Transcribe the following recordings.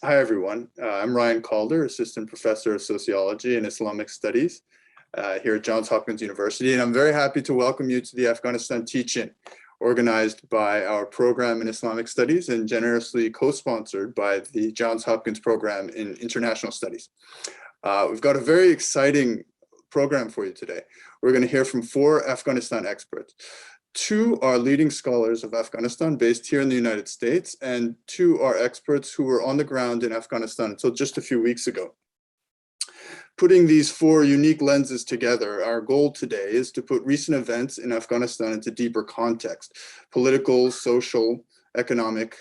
Hi, everyone. I'm Ryan Calder, Assistant Professor of Sociology and Islamic Studies here at Johns Hopkins University, and I'm very happy to welcome you to the Afghanistan teach-in, organized by our program in Islamic Studies and generously co-sponsored by the Johns Hopkins program in International Studies. We've got a very exciting program for you today. We're going to hear from 4 Afghanistan experts. 2 are leading scholars of Afghanistan based here in the United States, and 2 are experts who were on the ground in Afghanistan until just a few weeks ago. Putting these 4 unique lenses together, our goal today is to put recent events in Afghanistan into deeper context: political, social, economic,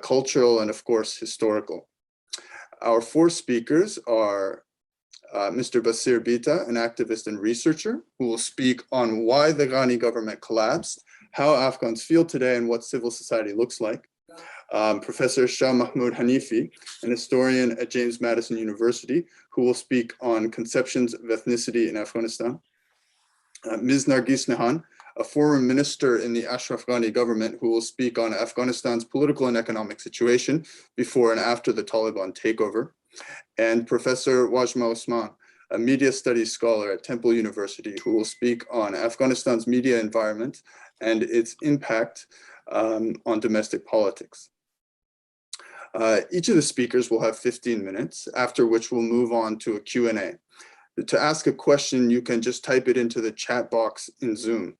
cultural, and of course, historical. Our 4 speakers are Mr. Basir Bita, an activist and researcher, who will speak on why the Ghani government collapsed, how Afghans feel today, and what civil society looks like. Professor Shah Mahmoud Hanifi, an historian at James Madison University, who will speak on conceptions of ethnicity in Afghanistan. Ms. Nargis Nehan, a former minister in the Ashraf Ghani government, who will speak on Afghanistan's political and economic situation before and after the Taliban takeover. And Professor Wazhmah Osman, a media studies scholar at Temple University, who will speak on Afghanistan's media environment and its impact on domestic politics. Each of the speakers will have 15 minutes, after which we'll move on to a Q&A. To ask a question, you can just type it into the chat box in Zoom,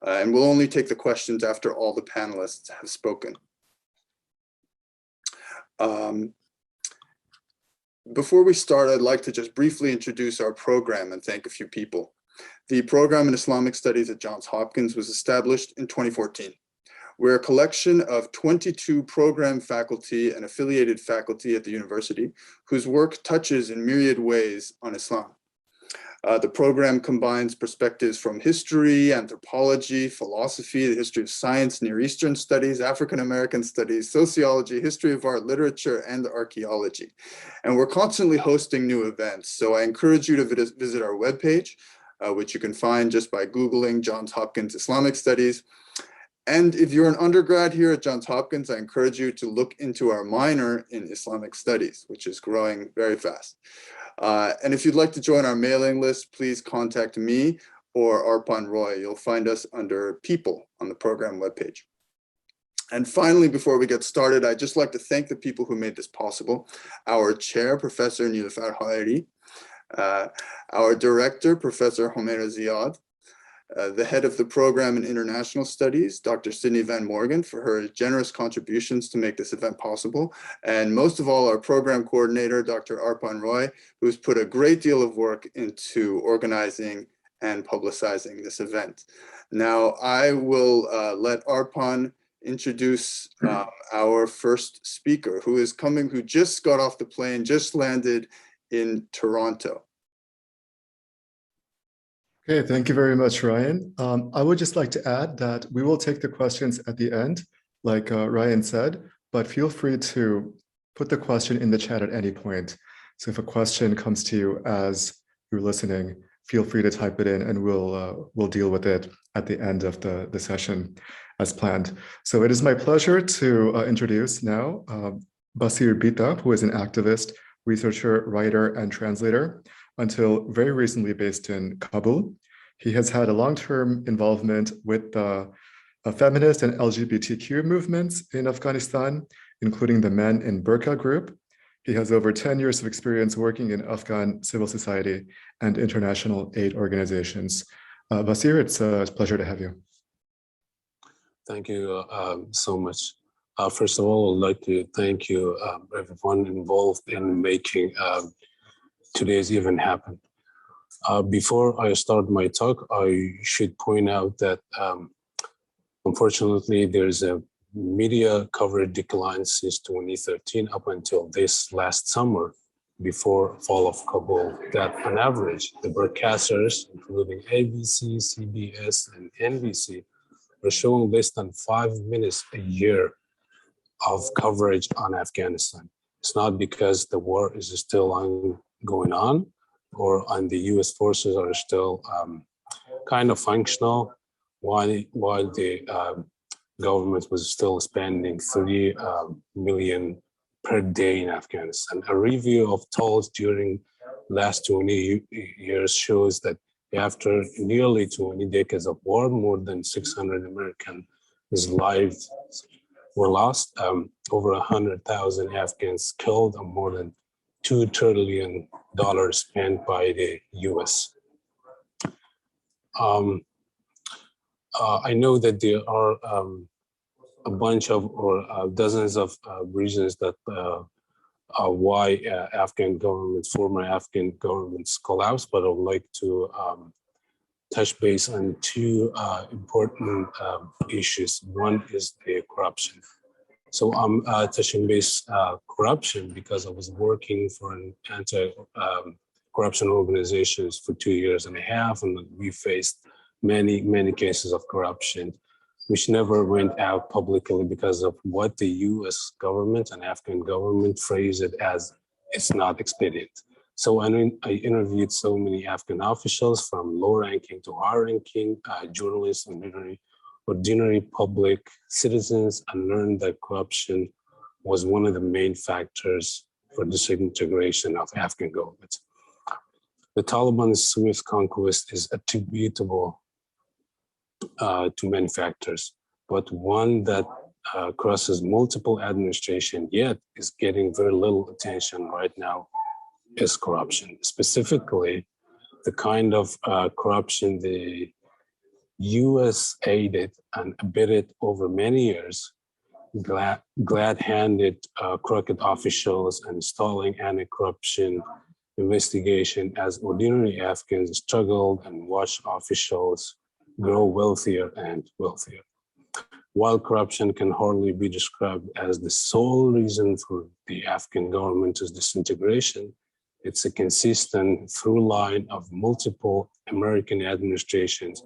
and we'll only take the questions after all the panelists have spoken. Before we start, I'd like to just briefly introduce our program and thank a few people. The program in Islamic Studies at Johns Hopkins was established in 2014. We're a collection of 22 program faculty and affiliated faculty at the university whose work touches in myriad ways on Islam. The program combines perspectives from history, anthropology, philosophy, the history of science, Near Eastern studies, African American studies, sociology, history of art, literature, and archaeology. And we're constantly hosting new events. So I encourage you to visit our webpage, which you can find just by Googling Johns Hopkins Islamic Studies. And if you're an undergrad here at Johns Hopkins, I encourage you to look into our minor in Islamic Studies, which is growing very fast. And if you'd like to join our mailing list, please contact me or Arpan Roy. You'll find us under People on the program webpage. And finally, before we get started, I'd just like to thank the people who made this possible. Our chair, Professor Nilufar Haeri, our director, Professor Homaira Ziad, the head of the program in International Studies, Dr. Sydney Van Morgan, for her generous contributions to make this event possible. And most of all, our program coordinator, Dr. Arpan Roy, who's put a great deal of work into organizing and publicizing this event. Now, I will let Arpan introduce our first speaker, who just got off the plane, just landed in Toronto. Okay, thank you very much, Ryan. I would just like to add that we will take the questions at the end, like Ryan said, but feel free to put the question in the chat at any point. So if a question comes to you as you're listening, feel free to type it in and we'll deal with it at the end of the session as planned. So it is my pleasure to introduce now Basir Bita, who is an activist, researcher, writer, and translator, until very recently based in Kabul. He has had a long-term involvement with the feminist and LGBTQ movements in Afghanistan, including the Men in Burqa group. He has over 10 years of experience working in Afghan civil society and international aid organizations. Basir, it's a pleasure to have you. Thank you so much. First of all, I'd like to thank you, everyone involved in making today's event happen. Before I start my talk, I should point out that unfortunately there's a media coverage decline since 2013 up until this last summer, before fall of Kabul, that on average, the broadcasters, including ABC, CBS, and NBC, are showing less than 5 minutes a year of coverage on Afghanistan. It's not because the war is still going on, and the US forces are still kind of functional, while the government was still spending $30 million per day in Afghanistan. A review of tolls during last 20 years shows that after nearly 20 decades of war, more than 600 Americans' lives were lost, over 100,000 Afghans killed, and more than $2 trillion spent by the US. I know that there are a bunch of or dozens of reasons that why Afghan governments, former Afghan governments collapsed, but I would like to touch base on two important issues. One is the corruption. So I'm touching base corruption because I was working for an anti-corruption organizations for 2.5 years, and we faced many cases of corruption, which never went out publicly because of what the US government and Afghan government phrased it as it's not expedient. So I interviewed so many Afghan officials from low-ranking to high-ranking, journalists and ordinary public citizens, and learned that corruption was one of the main factors for disintegration of Afghan government. The Taliban's swift conquest is attributable to many factors, but one that crosses multiple administrations yet is getting very little attention right now is corruption. Specifically, the kind of corruption the US aided and abetted over many years, glad-handed crooked officials and installing anti-corruption investigation as ordinary Afghans struggled and watched officials grow wealthier and wealthier. While corruption can hardly be described as the sole reason for the Afghan government's disintegration, it's a consistent through line of multiple American administrations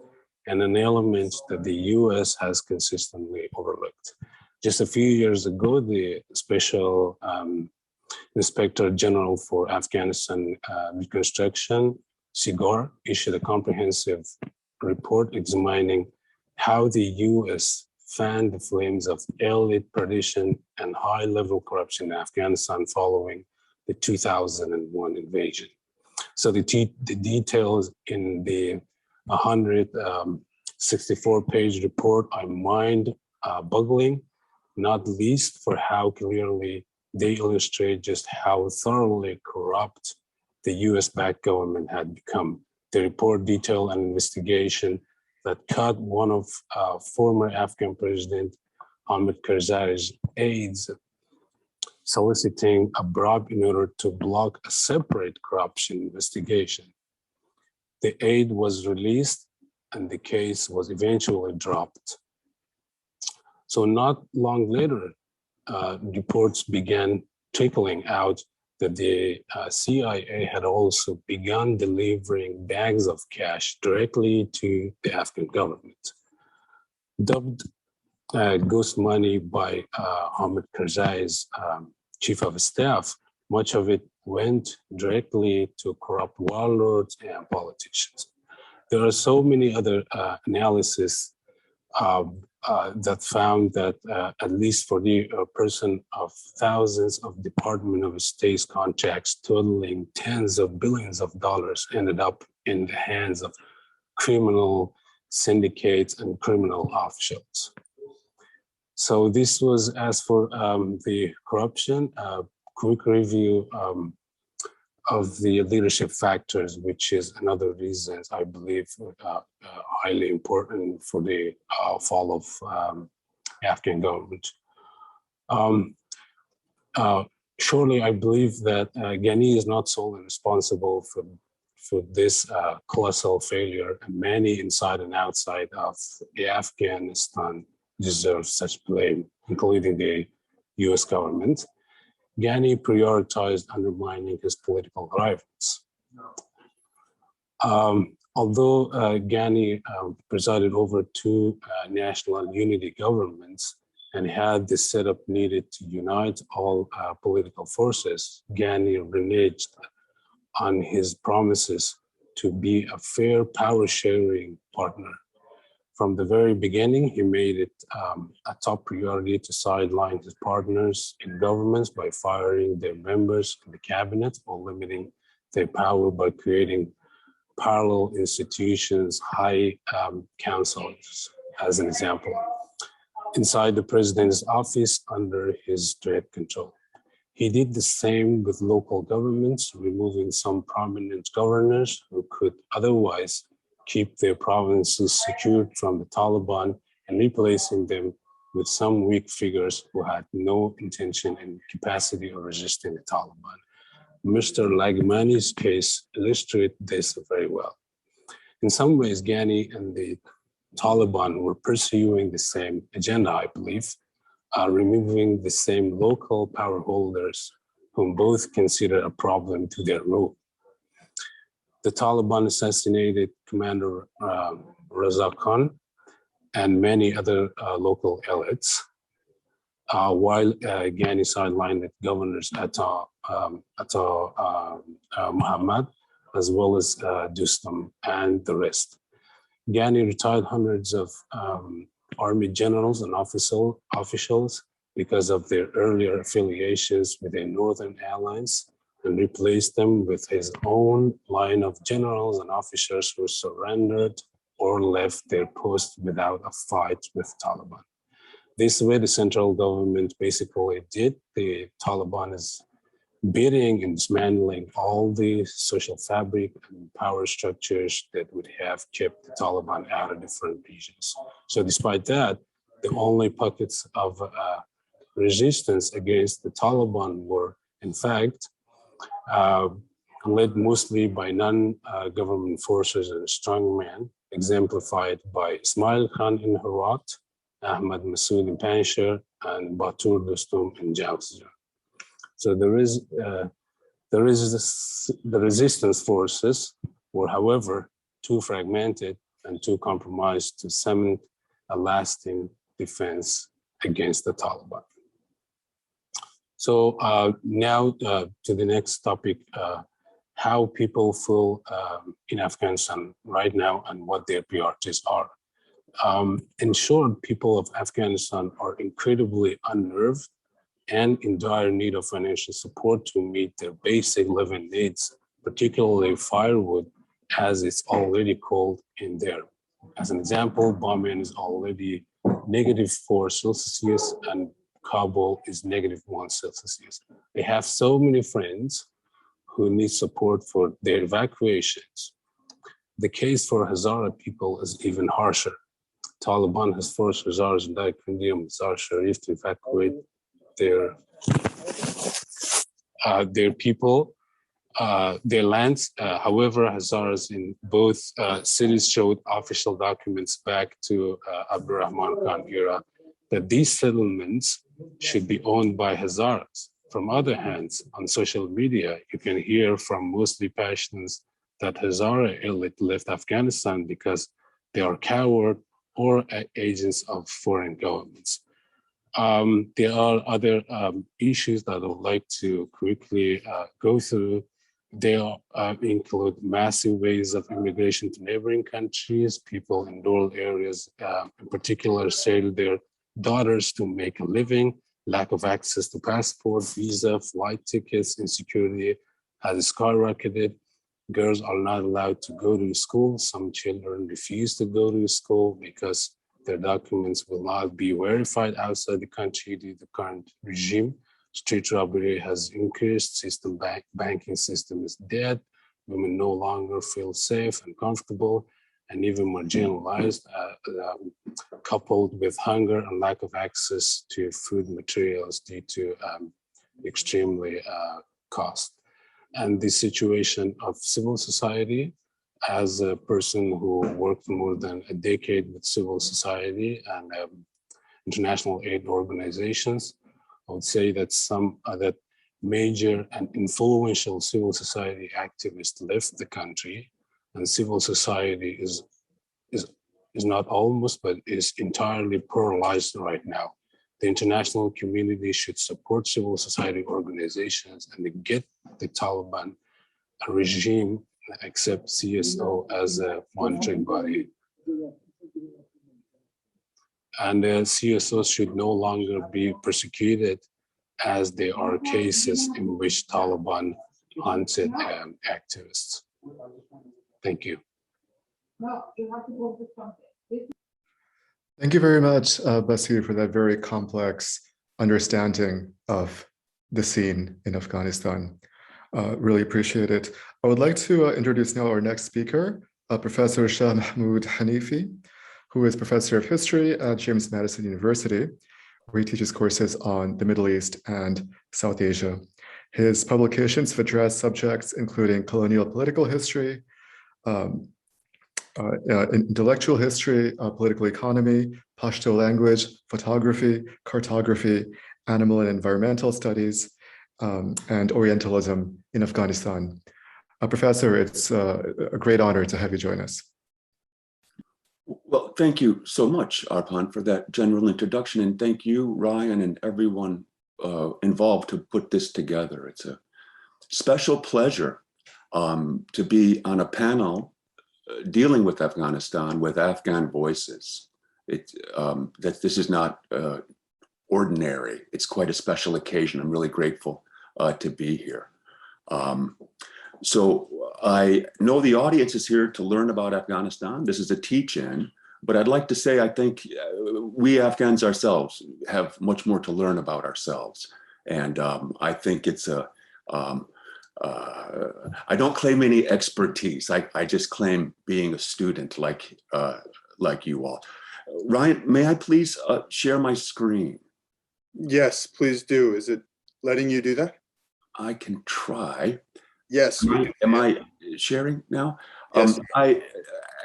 and an element that the US has consistently overlooked. Just a few years ago, the Special Inspector General for Afghanistan Reconstruction, SIGAR, issued a comprehensive report examining how the US fanned the flames of elite partition and high-level corruption in Afghanistan following the 2001 invasion. So the details in the 164-page report are mind-boggling, not least for how clearly they illustrate just how thoroughly corrupt the US-backed government had become. The report detailed an investigation that cut one of former Afghan President Hamid Karzai's aides, soliciting a bribe in order to block a separate corruption investigation. The aide was released and the case was eventually dropped. So not long later, reports began trickling out that the CIA had also begun delivering bags of cash directly to the Afghan government. Dubbed ghost money by Hamid Karzai's chief of staff, much of it went directly to corrupt warlords and politicians. There are so many other analyses that found that at least for the person of thousands of Department of State's contracts totaling tens of billions of dollars ended up in the hands of criminal syndicates and criminal officials. So this was as for the corruption, quick review of the leadership factors, which is another reason I believe highly important for the fall of Afghan government. Surely I believe that Ghani is not solely responsible for this colossal failure, and many inside and outside of Afghanistan deserve such blame, including the US government. Ghani prioritized undermining his political rivals. Although Ghani presided over two national unity governments and had the setup needed to unite all political forces, Ghani reneged on his promises to be a fair power-sharing partner. From the very beginning, he made it a top priority to sideline his partners in governments by firing their members in the cabinet or limiting their power by creating parallel institutions, high councils, as an example, inside the president's office under his direct control. He did the same with local governments, removing some prominent governors who could otherwise keep their provinces secured from the Taliban and replacing them with some weak figures who had no intention and capacity of resisting the Taliban. Mr. Lagmani's case illustrates this very well. In some ways, Ghani and the Taliban were pursuing the same agenda, I believe, removing the same local power holders whom both consider a problem to their rule. The Taliban assassinated Commander Raza Khan and many other local elites, while Ghani sidelined governors Atta Muhammad, as well as Dostum and the rest. Ghani retired hundreds of army generals and officials because of their earlier affiliations with their northern allies and replaced them with his own line of generals and officers who surrendered or left their posts without a fight with Taliban. This way the central government basically did. The Taliban is beating and dismantling all the social fabric and power structures that would have kept the Taliban out of different regions. So despite that, the only pockets of resistance against the Taliban were, in fact, led mostly by non-government forces and strongmen, exemplified by Ismail Khan in Herat, Ahmad Massoud in Panjshir, and Batur Dostum in Jawzjan. So the resistance forces were, however, too fragmented and too compromised to cement a lasting defense against the Taliban. So now to the next topic, how people feel in Afghanistan right now and what their priorities are. In short, people of Afghanistan are incredibly unnerved and in dire need of financial support to meet their basic living needs, particularly firewood, as it's already cold in there. As an example, Bahman is already -4 Celsius and Kabul is -1 Celsius. They have so many friends who need support for their evacuations. The case for Hazara people is even harsher. Taliban has forced Hazaras and Daikindi and Mazar Sharif to evacuate their people, their lands. However, Hazaras in both cities showed official documents back to Abdurrahman Khan era that these settlements should be owned by Hazaras. From other hands, on social media, you can hear from mostly Pashtuns that Hazara elite left Afghanistan because they are coward or agents of foreign governments. There are other issues that I would like to quickly go through. They include massive waves of immigration to neighboring countries. People in rural areas in particular sail their daughters to make a living. Lack of access to passport, visa, flight tickets, insecurity has skyrocketed. Girls are not allowed to go to school. Some children refuse to go to school because their documents will not be verified outside the country due to the current regime. Street robbery has increased. Banking system is dead. Women no longer feel safe and comfortable and even marginalized, coupled with hunger and lack of access to food materials due to extremely cost. And the situation of civil society, as a person who worked more than a decade with civil society and international aid organizations, I would say that that major and influential civil society activists left the country, and civil society is not almost, but is entirely paralyzed right now. The international community should support civil society organizations and get the Taliban regime accept CSO as a monitoring body. and CSOs should no longer be persecuted, as there are cases in which Taliban hunted activists. Thank you. Thank you very much, Basir, for that very complex understanding of the scene in Afghanistan. Really appreciate it. I would like to introduce now our next speaker, Professor Shah Mahmoud Hanifi, who is Professor of History at James Madison University, where he teaches courses on the Middle East and South Asia. His publications have addressed subjects including colonial political history, intellectual history, political economy, Pashto language, photography, cartography, animal and environmental studies, and Orientalism in Afghanistan. Professor, it's a great honor to have you join us. Well, thank you so much, Arpan, for that general introduction. And thank you, Ryan, and everyone involved to put this together. It's a special pleasure to be on a panel dealing with Afghanistan with Afghan voices. That this is not ordinary. It's quite a special occasion. I'm really grateful to be here. So I know the audience is here to learn about Afghanistan. This is a teach-in, but I'd like to say I think we Afghans ourselves have much more to learn about ourselves. And I think it's I don't claim any expertise. I just claim being a student like you all. Ryan, may I please share my screen? Yes, please do. Is it letting you do that? I can try. Yes. Am I sharing now? Yes. I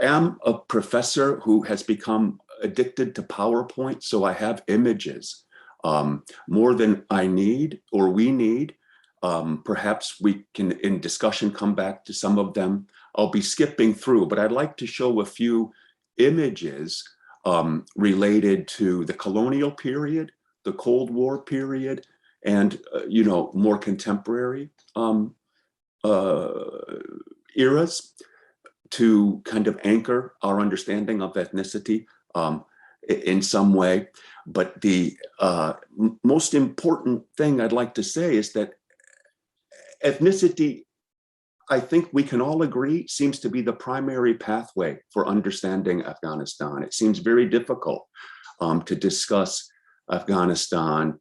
am a professor who has become addicted to PowerPoint, so I have images more than I need or we need. Perhaps we can, in discussion, come back to some of them. I'll be skipping through, but I'd like to show a few images related to the colonial period, the Cold War period, and more contemporary eras to kind of anchor our understanding of ethnicity in some way. But the most important thing I'd like to say is that ethnicity, I think we can all agree, seems to be the primary pathway for understanding Afghanistan. It seems very difficult to discuss Afghanistan,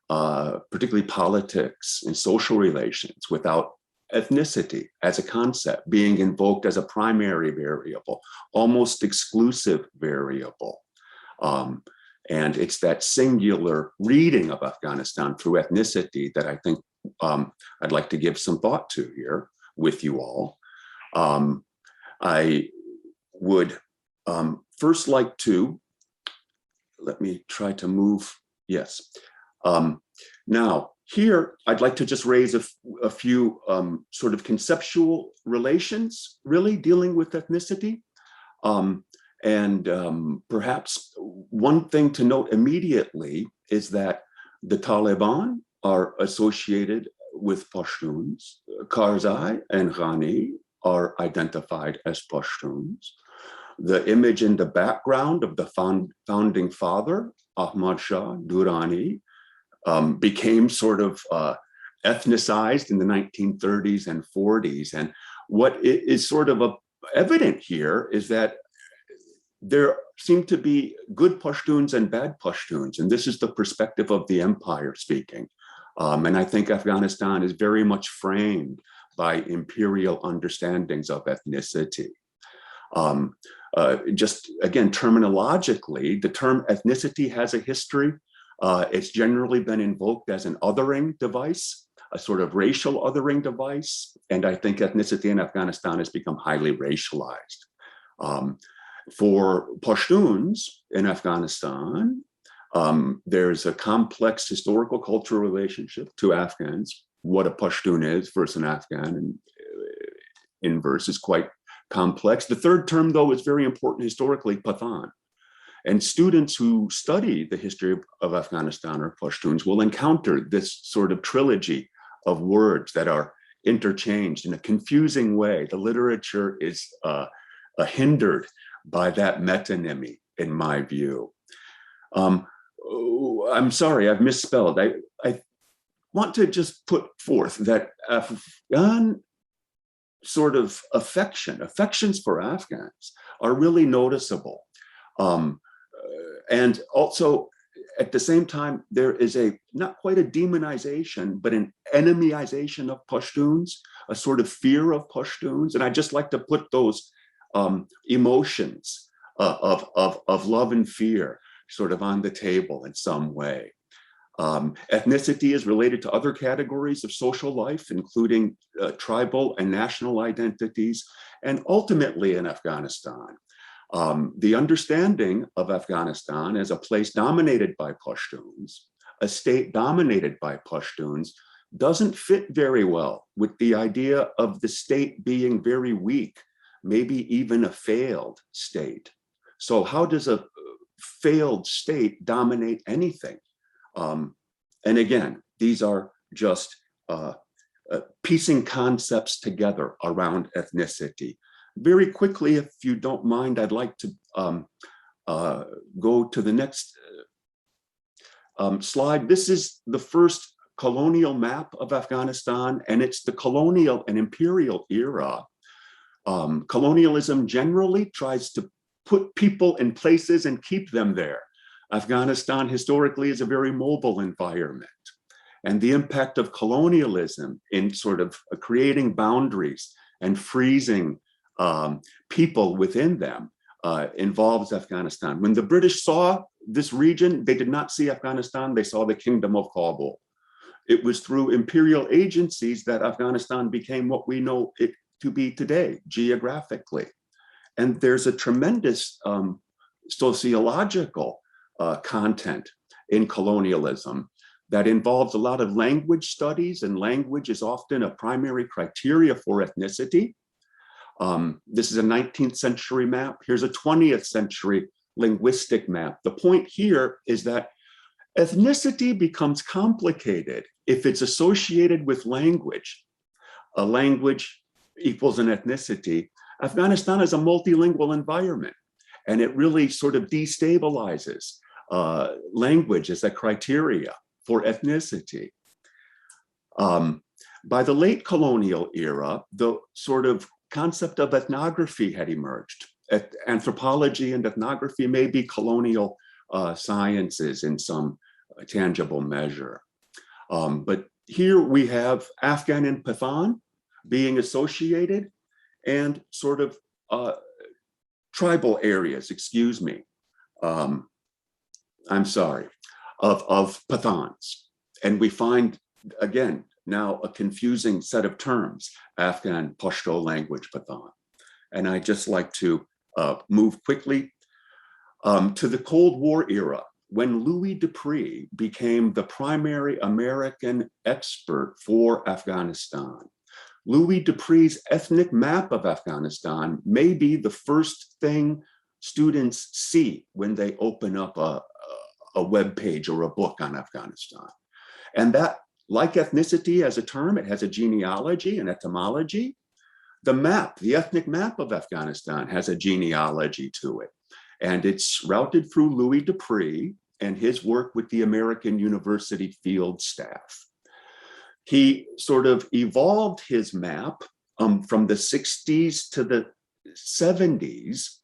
particularly politics and social relations, without ethnicity as a concept being invoked as a primary variable, almost exclusive variable. And it's that singular reading of Afghanistan through ethnicity that I think I'd like to give some thought to here with you all. I would first like to, let me try to move, yes. Now, here, I'd like to just raise a few sort of conceptual relations, really dealing with ethnicity. Perhaps one thing to note immediately is that the Taliban are associated with Pashtuns. Karzai and Ghani are identified as Pashtuns. The image in the background of the founding father, Ahmad Shah Durrani, became sort of ethnicized in the 1930s and 40s. And what is sort of evident here is that there seem to be good Pashtuns and bad Pashtuns. And this is the perspective of the empire speaking. And I think Afghanistan is very much framed by imperial understandings of ethnicity. Just again, terminologically, the term ethnicity has a history. It's generally been invoked as an othering device, a sort of racial othering device. And I think ethnicity in Afghanistan has become highly racialized. For Pashtuns in Afghanistan, there's a complex historical cultural relationship to Afghans. What a Pashtun is versus an Afghan inverse is quite complex. The third term, though, is very important historically, Pathan. And students who study the history of Afghanistan or Pashtuns will encounter this sort of trilogy of words that are interchanged in a confusing way. The literature is hindered by that metonymy, in my view. I'm sorry, I've misspelled. I want to just put forth that Afghan sort of affections for Afghans are really noticeable. And also, at the same time, there is not quite a demonization, but an enemyization of Pashtuns, a sort of fear of Pashtuns. And I just like to put those emotions of love and fear sort of on the table in some way. Ethnicity is related to other categories of social life, including tribal and national identities, and ultimately in Afghanistan. The understanding of Afghanistan as a place dominated by Pashtuns, a state dominated by Pashtuns, doesn't fit very well with the idea of the state being very weak, maybe even a failed state. So how does a failed state dominate anything? And again, these are just piecing concepts together around ethnicity. Very quickly, if you don't mind, I'd like to go to the next slide. This is the first colonial map of Afghanistan, and it's the colonial and imperial era. Colonialism generally tries to put people in places and keep them there. Afghanistan historically is a very mobile environment. And the impact of colonialism in sort of creating boundaries and freezing people within them involves Afghanistan. When the British saw this region, they did not see Afghanistan, they saw the Kingdom of Kabul. It was through imperial agencies that Afghanistan became what we know it to be today, geographically. And there's a tremendous sociological content in colonialism that involves a lot of language studies, and language is often a primary criteria for ethnicity. This is a 19th century map. Here's a 20th century linguistic map. The point here is that ethnicity becomes complicated if it's associated with language. A language equals an ethnicity. Afghanistan is a multilingual environment, and it really sort of destabilizes language as a criteria for ethnicity. By the late colonial era, the sort of concept of ethnography had emerged. Anthropology and ethnography may be colonial sciences in some tangible measure. But here we have Afghan and Pathan being associated, and sort of tribal areas, excuse me, I'm sorry, of Pathans. And we find, again, now a confusing set of terms, Afghan, Pashto language, Pathan. And I just like to move quickly to the Cold War era, when Louis Dupree became the primary American expert for Afghanistan. Louis Dupree's ethnic map of Afghanistan may be the first thing students see when they open up a web page or a book on Afghanistan. And that, like ethnicity as a term, it has a genealogy and etymology. The map, the ethnic map of Afghanistan has a genealogy to it. And it's routed through Louis Dupree and his work with the American University field staff. He sort of evolved his map from the 60s to the 70s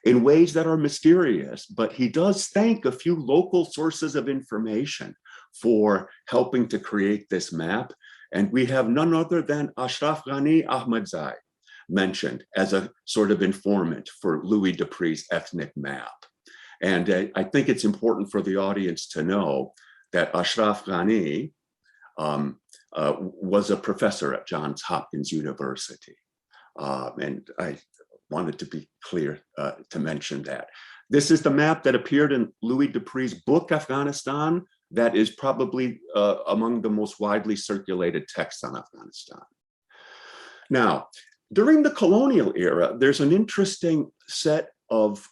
in ways that are mysterious, but he does thank a few local sources of information for helping to create this map. And we have none other than Ashraf Ghani Ahmadzai mentioned as a sort of informant for Louis Dupree's ethnic map. And I think it's important for the audience to know that Ashraf Ghani was a professor at Johns Hopkins University. And I wanted to be clear to mention that. This is the map that appeared in Louis Dupree's book, Afghanistan, that is probably among the most widely circulated texts on Afghanistan. Now, during the colonial era, there's an interesting set of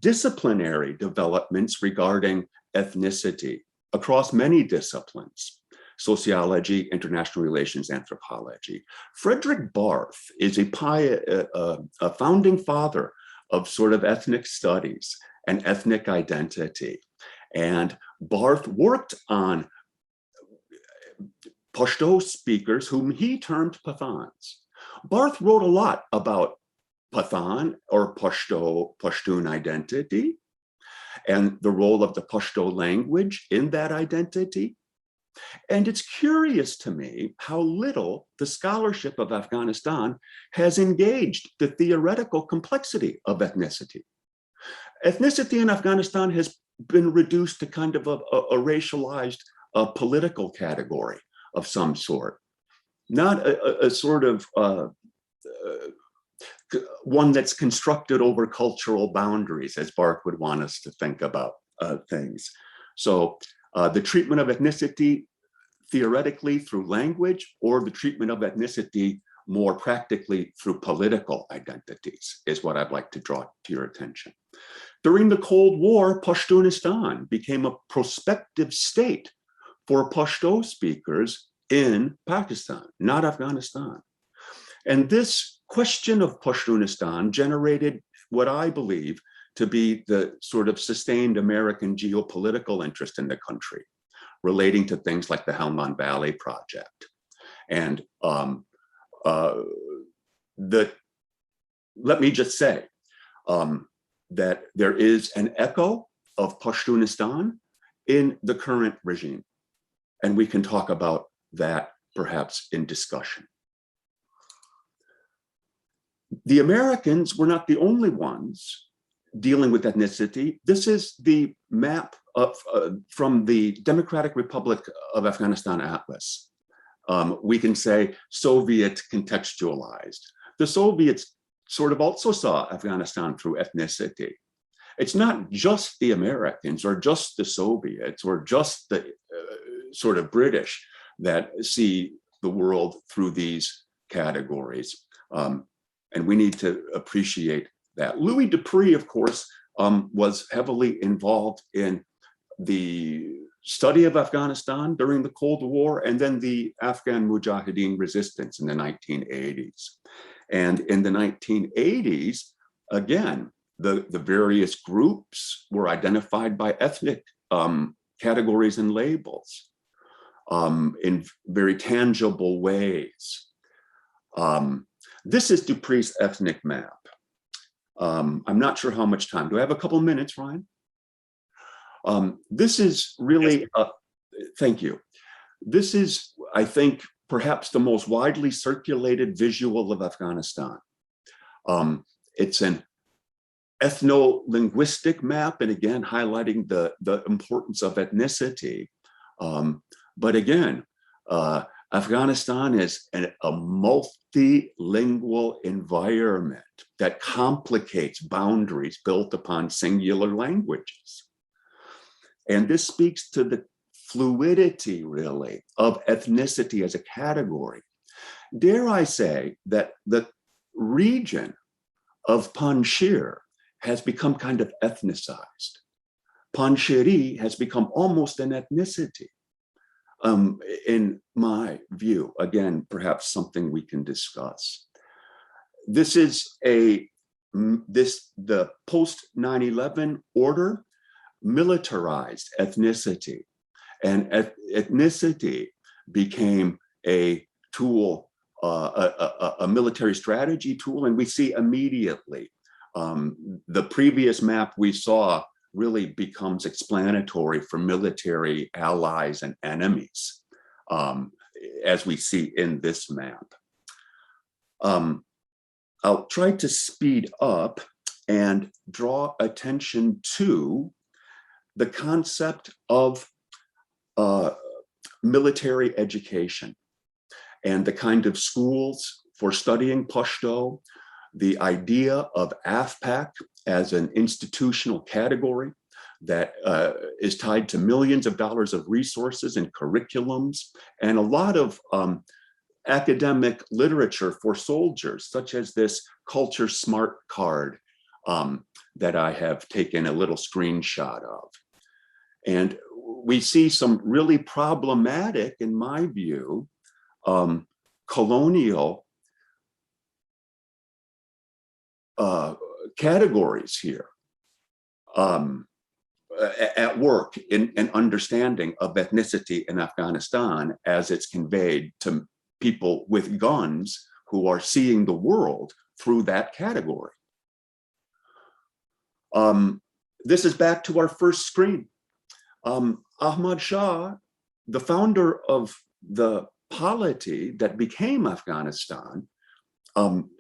disciplinary developments regarding ethnicity across many disciplines: sociology, international relations, anthropology. Frederick Barth is a founding father of sort of ethnic studies. and ethnic identity. And Barth worked on Pashto speakers whom he termed Pathans. Barth wrote a lot about Pathan or Pashtun identity and the role of the Pashto language in that identity. And it's curious to me how little the scholarship of Afghanistan has engaged the theoretical complexity of ethnicity. Ethnicity in Afghanistan has been reduced to kind of a racialized political category of some sort, not a sort of one that's constructed over cultural boundaries, as Barth would want us to think about things. So the treatment of ethnicity theoretically through language, or the treatment of ethnicity more practically through political identities, is what I'd like to draw to your attention. During the Cold War, Pashtunistan became a prospective state for Pashto speakers in Pakistan, not Afghanistan. And this question of Pashtunistan generated what I believe to be the sort of sustained American geopolitical interest in the country, relating to things like the Helmand Valley Project. And let me just say that there is an echo of Pashtunistan in the current regime. And we can talk about that perhaps in discussion. The Americans were not the only ones dealing with ethnicity. This is the map of, from the Democratic Republic of Afghanistan Atlas. We can say Soviet contextualized. The Soviets sort of also saw Afghanistan through ethnicity. It's not just the Americans or just the Soviets or just the sort of British that see the world through these categories. And we need to appreciate that. Louis Dupree, of course, was heavily involved in the study of Afghanistan during the Cold War and then the Afghan Mujahideen resistance in the 1980s. And in the 1980s, again, the various groups were identified by ethnic categories and labels in very tangible ways. This is Dupree's ethnic map. I'm not sure how much time. Do I have a couple of minutes, Ryan? This is really, thank you. This is, I think, perhaps the most widely circulated visual of Afghanistan. It's an ethno-linguistic map, and again, highlighting the importance of ethnicity. But again, Afghanistan is a multilingual environment that complicates boundaries built upon singular languages. And this speaks to the fluidity, really, of ethnicity as a category. Dare I say that the region of Panjshir has become kind of ethnicized. Panjshiri has become almost an ethnicity. In my view, again, perhaps something we can discuss. This is the post 9/11 order militarized ethnicity, and ethnicity became a tool, a military strategy tool, and we see immediately the previous map we saw really becomes explanatory for military allies and enemies, as we see in this map. I'll try to speed up and draw attention to the concept of military education and the kind of schools for studying Pashto, the idea of AFPAC as an institutional category that is tied to millions of dollars of resources and curriculums, and a lot of academic literature for soldiers, such as this Culture Smart card that I have taken a little screenshot of. And we see some really problematic, in my view, colonial categories here. at work in an understanding of ethnicity in Afghanistan as it's conveyed to people with guns who are seeing the world through that category. This is back to our first screen. Ahmad Shah, the founder of the polity that became Afghanistan,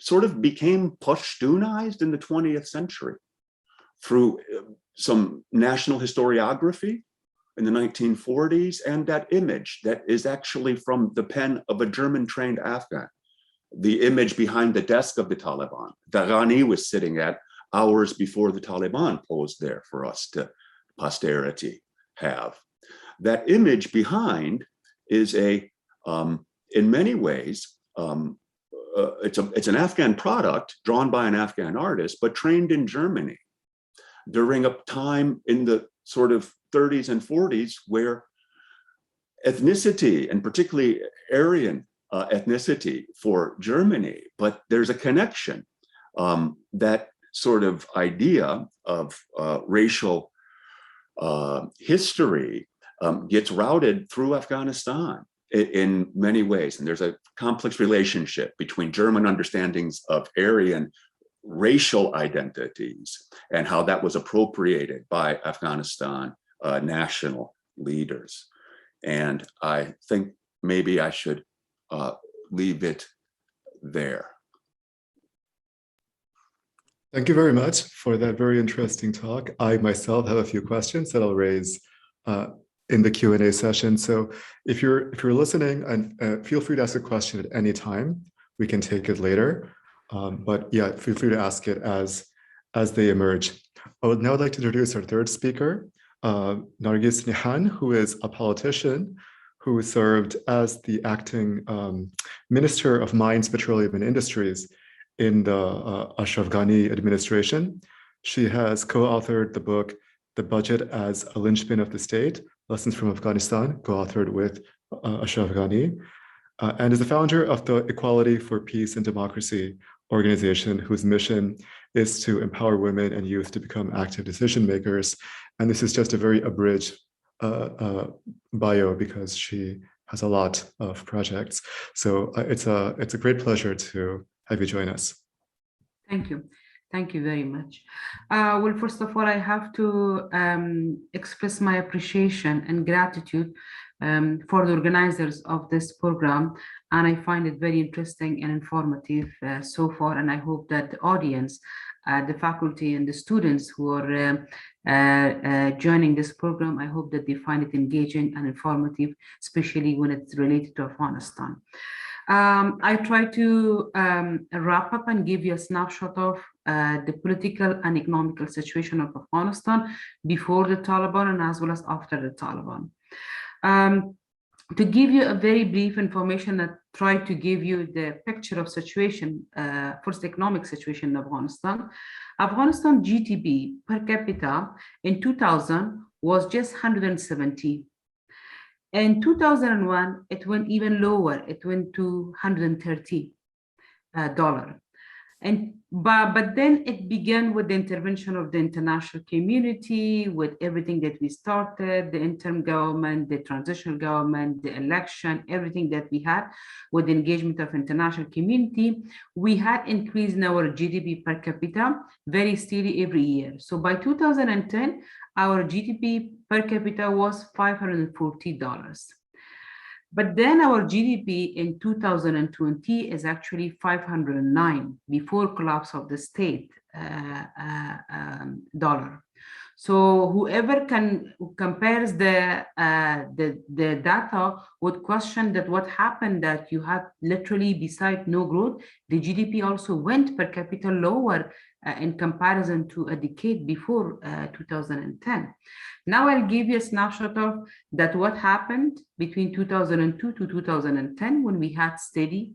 sort of became Pashtunized in the 20th century through some national historiography in the 1940s, and that image that is actually from the pen of a German-trained Afghan, the image behind the desk of the Taliban that Ghani was sitting at hours before the Taliban posed there for us to posterity have. That image behind is a, in many ways, it's an Afghan product drawn by an Afghan artist, but trained in Germany during a time in the sort of 30s and 40s where ethnicity, and particularly Aryan ethnicity for Germany, but there's a connection. That sort of idea of racial history gets routed through Afghanistan in many ways. And there's a complex relationship between German understandings of Aryan racial identities and how that was appropriated by Afghanistan national leaders. And I think maybe I should leave it there. Thank you very much for that very interesting talk. I myself have a few questions that I'll raise in the Q&A session. So if you're listening, and feel free to ask a question at any time. We can take it later. But yeah, feel free to ask it as they emerge. I would now like to introduce our third speaker, Nargis Nehan, who is a politician who served as the acting Minister of Mines, Petroleum and Industries in the Ashraf Ghani administration. She has co-authored the book, The Budget as a Linchpin of the State, Lessons from Afghanistan, co-authored with Ashraf Ghani, and is the founder of the Equality for Peace and Democracy organization, whose mission is to empower women and youth to become active decision makers. And this is just a very abridged bio because she has a lot of projects. So it's a great pleasure to have you join us. Thank you. Thank you very much. Well, first of all, I have to express my appreciation and gratitude for the organizers of this program. And I find it very interesting and informative so far. And I hope that the audience, the faculty and the students who are joining this program, I hope that they find it engaging and informative, especially when it's related to Afghanistan. I try to wrap up and give you a snapshot of the political and economical situation of Afghanistan before the Taliban and as well as after the Taliban. To give you a very brief information, I try to give you the picture of situation, first economic situation in Afghanistan. Afghanistan GDP per capita in 2000 was just 170. In 2001, it went even lower. It went to $130. But then it began with the intervention of the international community, with everything that we started, the interim government, the transitional government, the election, everything that we had with the engagement of international community. We had increased in our GDP per capita very steady every year. So by 2010, our GDP per capita was $540. But then our GDP in 2020 is actually 509 before collapse of the state dollar. So whoever compares the data would question that what happened, that you had literally beside no growth, the GDP also went per capita lower in comparison to a decade before 2010. Now I'll give you a snapshot of that what happened between 2002 to 2010 when we had steady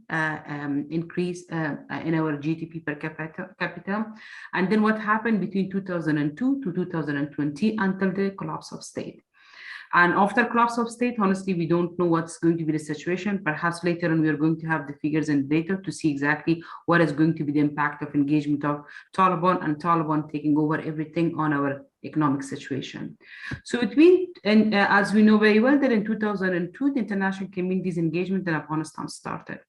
increase in our GDP per capita, and then what happened between 2002 to 2020 until the collapse of state. And after collapse of state, honestly, we don't know what's going to be the situation. Perhaps later on, we are going to have the figures and data to see exactly what is going to be the impact of engagement of Taliban and Taliban taking over everything on our economic situation. So as we know very well, that in 2002, the international community's engagement in Afghanistan started.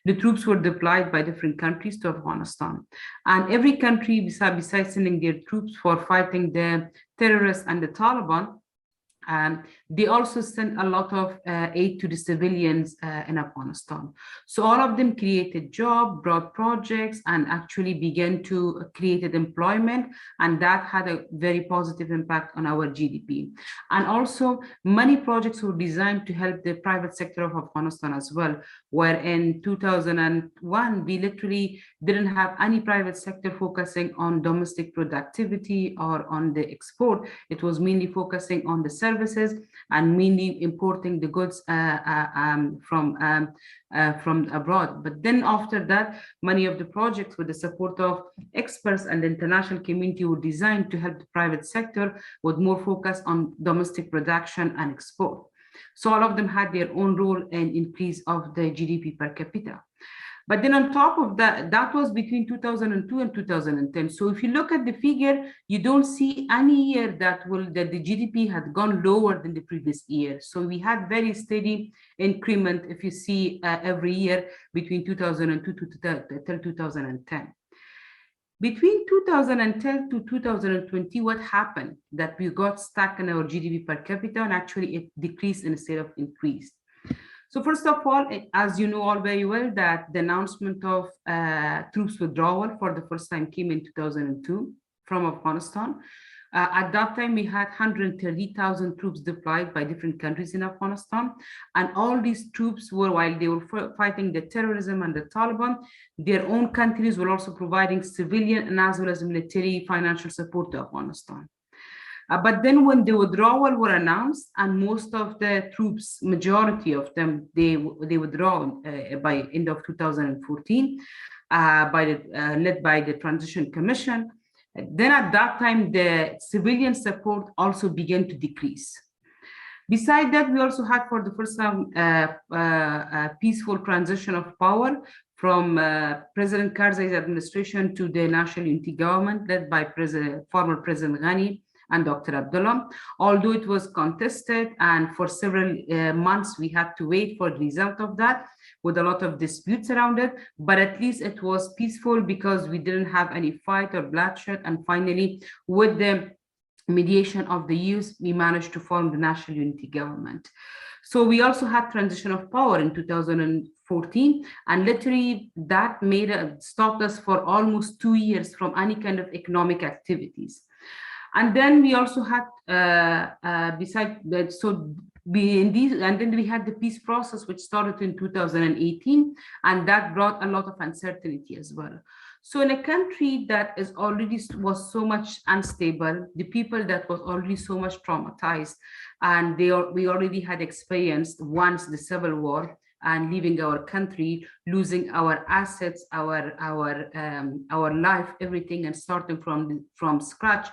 The troops were deployed by different countries to Afghanistan. And every country, besides sending their troops for fighting the terrorists and the Taliban, they also sent a lot of aid to the civilians in Afghanistan. So all of them created jobs, brought projects, and actually began to create employment, and that had a very positive impact on our GDP. And also, many projects were designed to help the private sector of Afghanistan as well, where in 2001, we literally didn't have any private sector focusing on domestic productivity or on the export. It was mainly focusing on the services and mainly importing the goods from abroad. But then after that, many of the projects with the support of experts and the international community were designed to help the private sector with more focus on domestic production and export. So all of them had their own role in increase of the GDP per capita. But then on top of that, that was between 2002 and 2010. So if you look at the figure, you don't see any year that the GDP had gone lower than the previous year. So we had very steady increment, if you see every year between 2002 till 2010. Between 2010 to 2020, what happened? That we got stuck in our GDP per capita, and actually it decreased instead of increased. So first of all, as you know all very well, that the announcement of troops withdrawal for the first time came in 2002 from Afghanistan. At that time, we had 130,000 troops deployed by different countries in Afghanistan. And all these troops were, while they were fighting the terrorism and the Taliban, their own countries were also providing civilian and as well as military financial support to Afghanistan. But then when the withdrawal were announced, and most of the troops, majority of them, they withdraw by end of 2014, led by the Transition Commission. Then at that time, the civilian support also began to decrease. Besides that, we also had for the first time a peaceful transition of power from President Karzai's administration to the National Unity Government led by former President Ghani and Dr. Abdullah, although it was contested and for several months we had to wait for the result of that with a lot of disputes around it, but at least it was peaceful because we didn't have any fight or bloodshed, and finally with the mediation of the youth, we managed to form the National Unity Government. So we also had transition of power in 2014, and literally that stopped us for almost 2 years from any kind of economic activities. And then we also had, besides that, and then we had the peace process, which started in 2018, and that brought a lot of uncertainty as well. So in a country that was so much unstable, the people that was already so much traumatized, and we already had experienced once the civil war, and leaving our country, losing our assets, our life, everything, and starting from scratch,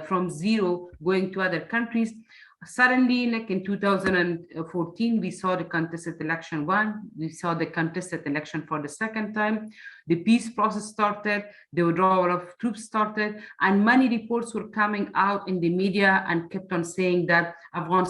from zero, going to other countries. Suddenly, like in 2014, we saw the contested election we saw the contested election for the second time, the peace process started, the withdrawal of troops started, and many reports were coming out in the media and kept on saying that Afghan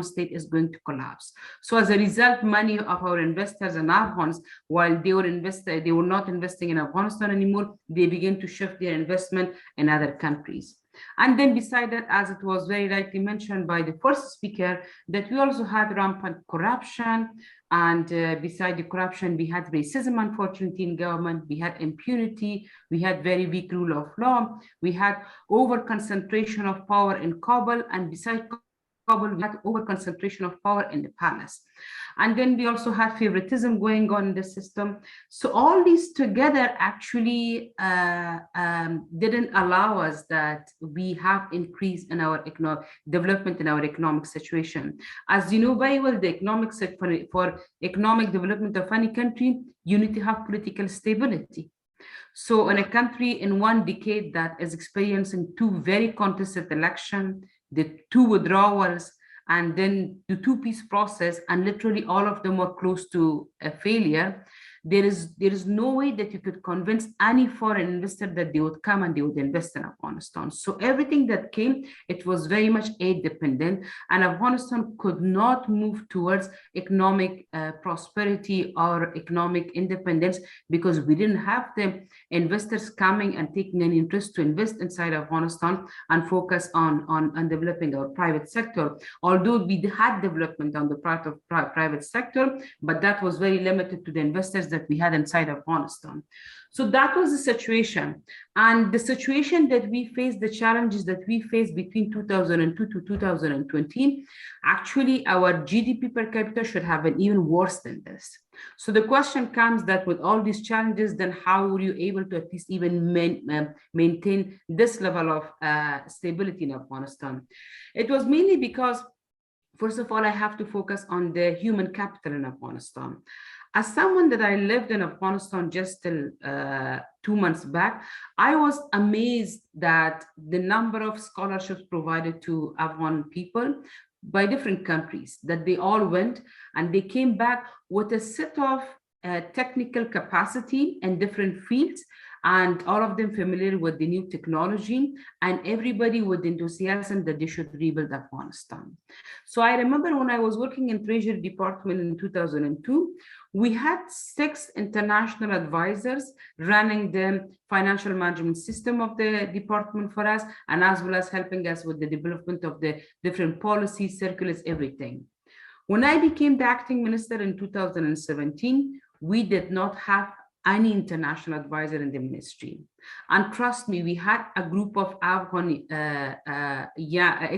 state is going to collapse. So as a result, many of our investors and Afghans, while they were not investing in Afghanistan anymore, they began to shift their investment in other countries. And then beside that, as it was very rightly mentioned by the first speaker, that we also had rampant corruption. And beside the corruption, we had racism, unfortunately, in government. We had impunity. We had very weak rule of law. We had over concentration of power in Kabul. And beside Kabul, we had over concentration of power in the palace. And then we also had favoritism going on in the system. So all these together actually didn't allow us that we have increase in our development in our economic situation. As you know very well, the economic for economic development of any country, you need to have political stability. So in a country in 1 decade that is experiencing 2 very contested elections, the 2 withdrawals, and then the 2 peace process, and literally all of them were close to a failure, there is no way that you could convince any foreign investor that they would come and they would invest in Afghanistan. So everything that came, it was very much aid dependent, and Afghanistan could not move towards economic prosperity or economic independence because we didn't have the investors coming and taking an interest to invest inside Afghanistan and focus on developing our private sector. Although we had development on the part of private sector, but that was very limited to the investors that we had inside Afghanistan. So that was the situation. And the situation that we faced, the challenges that we faced between 2002 to 2020, actually our GDP per capita should have been even worse than this. So the question comes that with all these challenges, then how were you able to at least even maintain this level of stability in Afghanistan? It was mainly because, first of all, I have to focus on the human capital in Afghanistan. As someone that I lived in Afghanistan just till 2 months back, I was amazed that the number of scholarships provided to Afghan people by different countries, that they all went and they came back with a set of technical capacity in different fields, and all of them familiar with the new technology, and everybody with enthusiasm that they should rebuild Afghanistan. So I remember when I was working in Treasury Department in 2002, we had 6 international advisors running the financial management system of the department for us, and as well as helping us with the development of the different policies, circulars, everything. When I became the acting minister in 2017, we did not have any international advisor in the ministry. And trust me, we had a group of Afghan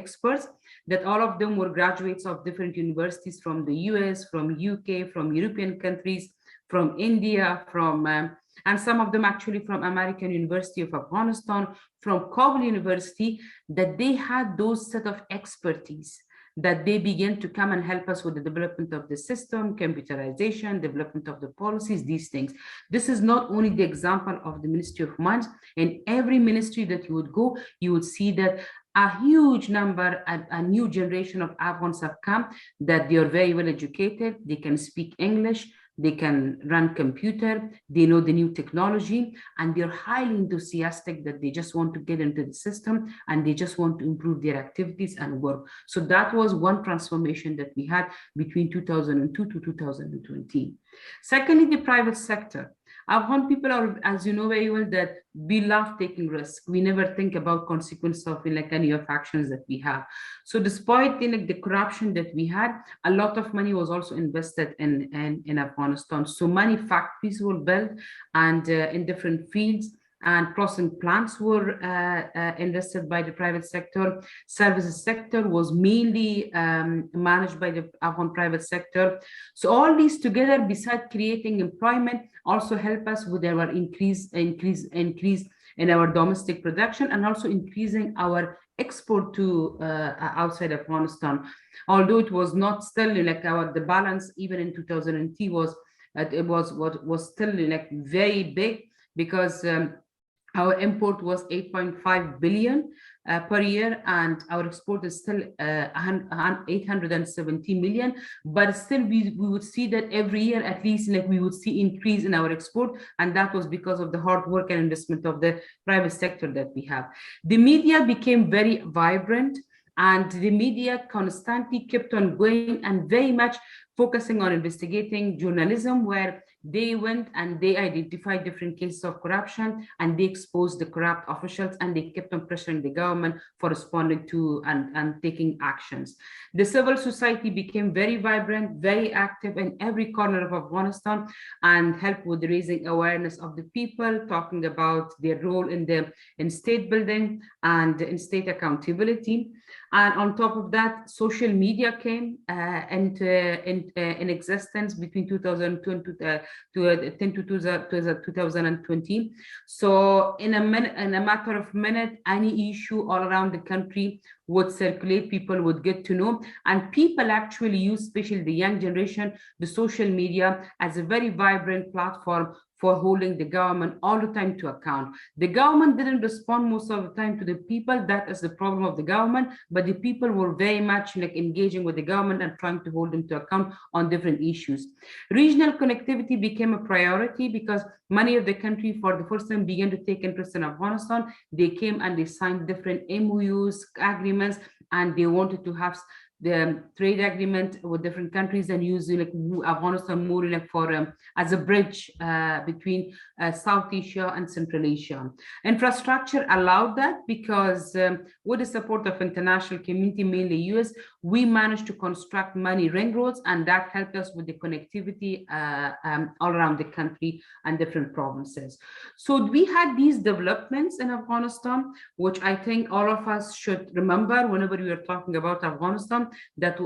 experts that all of them were graduates of different universities from the US, from UK, from European countries, from India, from and some of them actually from American University of Afghanistan, from Kabul University, that they had those set of expertise that they began to come and help us with the development of the system, computerization, development of the policies, these things. This is not only the example of the Ministry of Mines. In every ministry that you would go, you would see that a huge number, a new generation of Afghans have come, that they are very well educated, they can speak English, they can run computer, they know the new technology, and they're highly enthusiastic that they just want to get into the system and they just want to improve their activities and work. So that was one transformation that we had between 2002 to 2020. Secondly, the private sector. Afghan people are, as you know very well, that we love taking risks. We never think about consequences of any of actions that we have. So despite the corruption that we had, a lot of money was also invested in Afghanistan. So many factories were built and in different fields, and processing plants were invested by the private sector. Services sector was mainly managed by the Afghan private sector. So all these together, besides creating employment, also help us with our increase in our domestic production, and also increasing our export to outside Afghanistan. Although it was not still the balance even in 2010 was still very big, because our import was 8.5 billion per year, and our export is still 870 million. But still, we would see that every year, at least, we would see increase in our export, and that was because of the hard work and investment of the private sector that we have. The media became very vibrant, and the media constantly kept on going and very much focusing on investigating journalism, where they went and they identified different cases of corruption, and they exposed the corrupt officials, and they kept on pressuring the government for responding to and taking actions. The civil society became very vibrant, very active in every corner of Afghanistan, and helped with raising awareness of the people, talking about their role in state building and in state accountability. And on top of that, social media came in existence between 2002 and 2020. So in a matter of minutes, any issue all around the country would circulate, people would get to know, and people actually use, especially the young generation, the social media as a very vibrant platform for holding the government all the time to account. The government didn't respond most of the time to the people. That is the problem of the government, but the people were very much like engaging with the government and trying to hold them to account on different issues. Regional connectivity became a priority because many of the country for the first time began to take interest in Afghanistan. They came and they signed different MOUs, agreements, and they wanted to have the trade agreement with different countries and use like Afghanistan more like for as a bridge between South Asia and Central Asia. Infrastructure allowed that because with the support of international community, mainly US, we managed to construct many ring roads, and that helped us with the connectivity all around the country and different provinces. So we had these developments in Afghanistan, which I think all of us should remember whenever we are talking about Afghanistan, that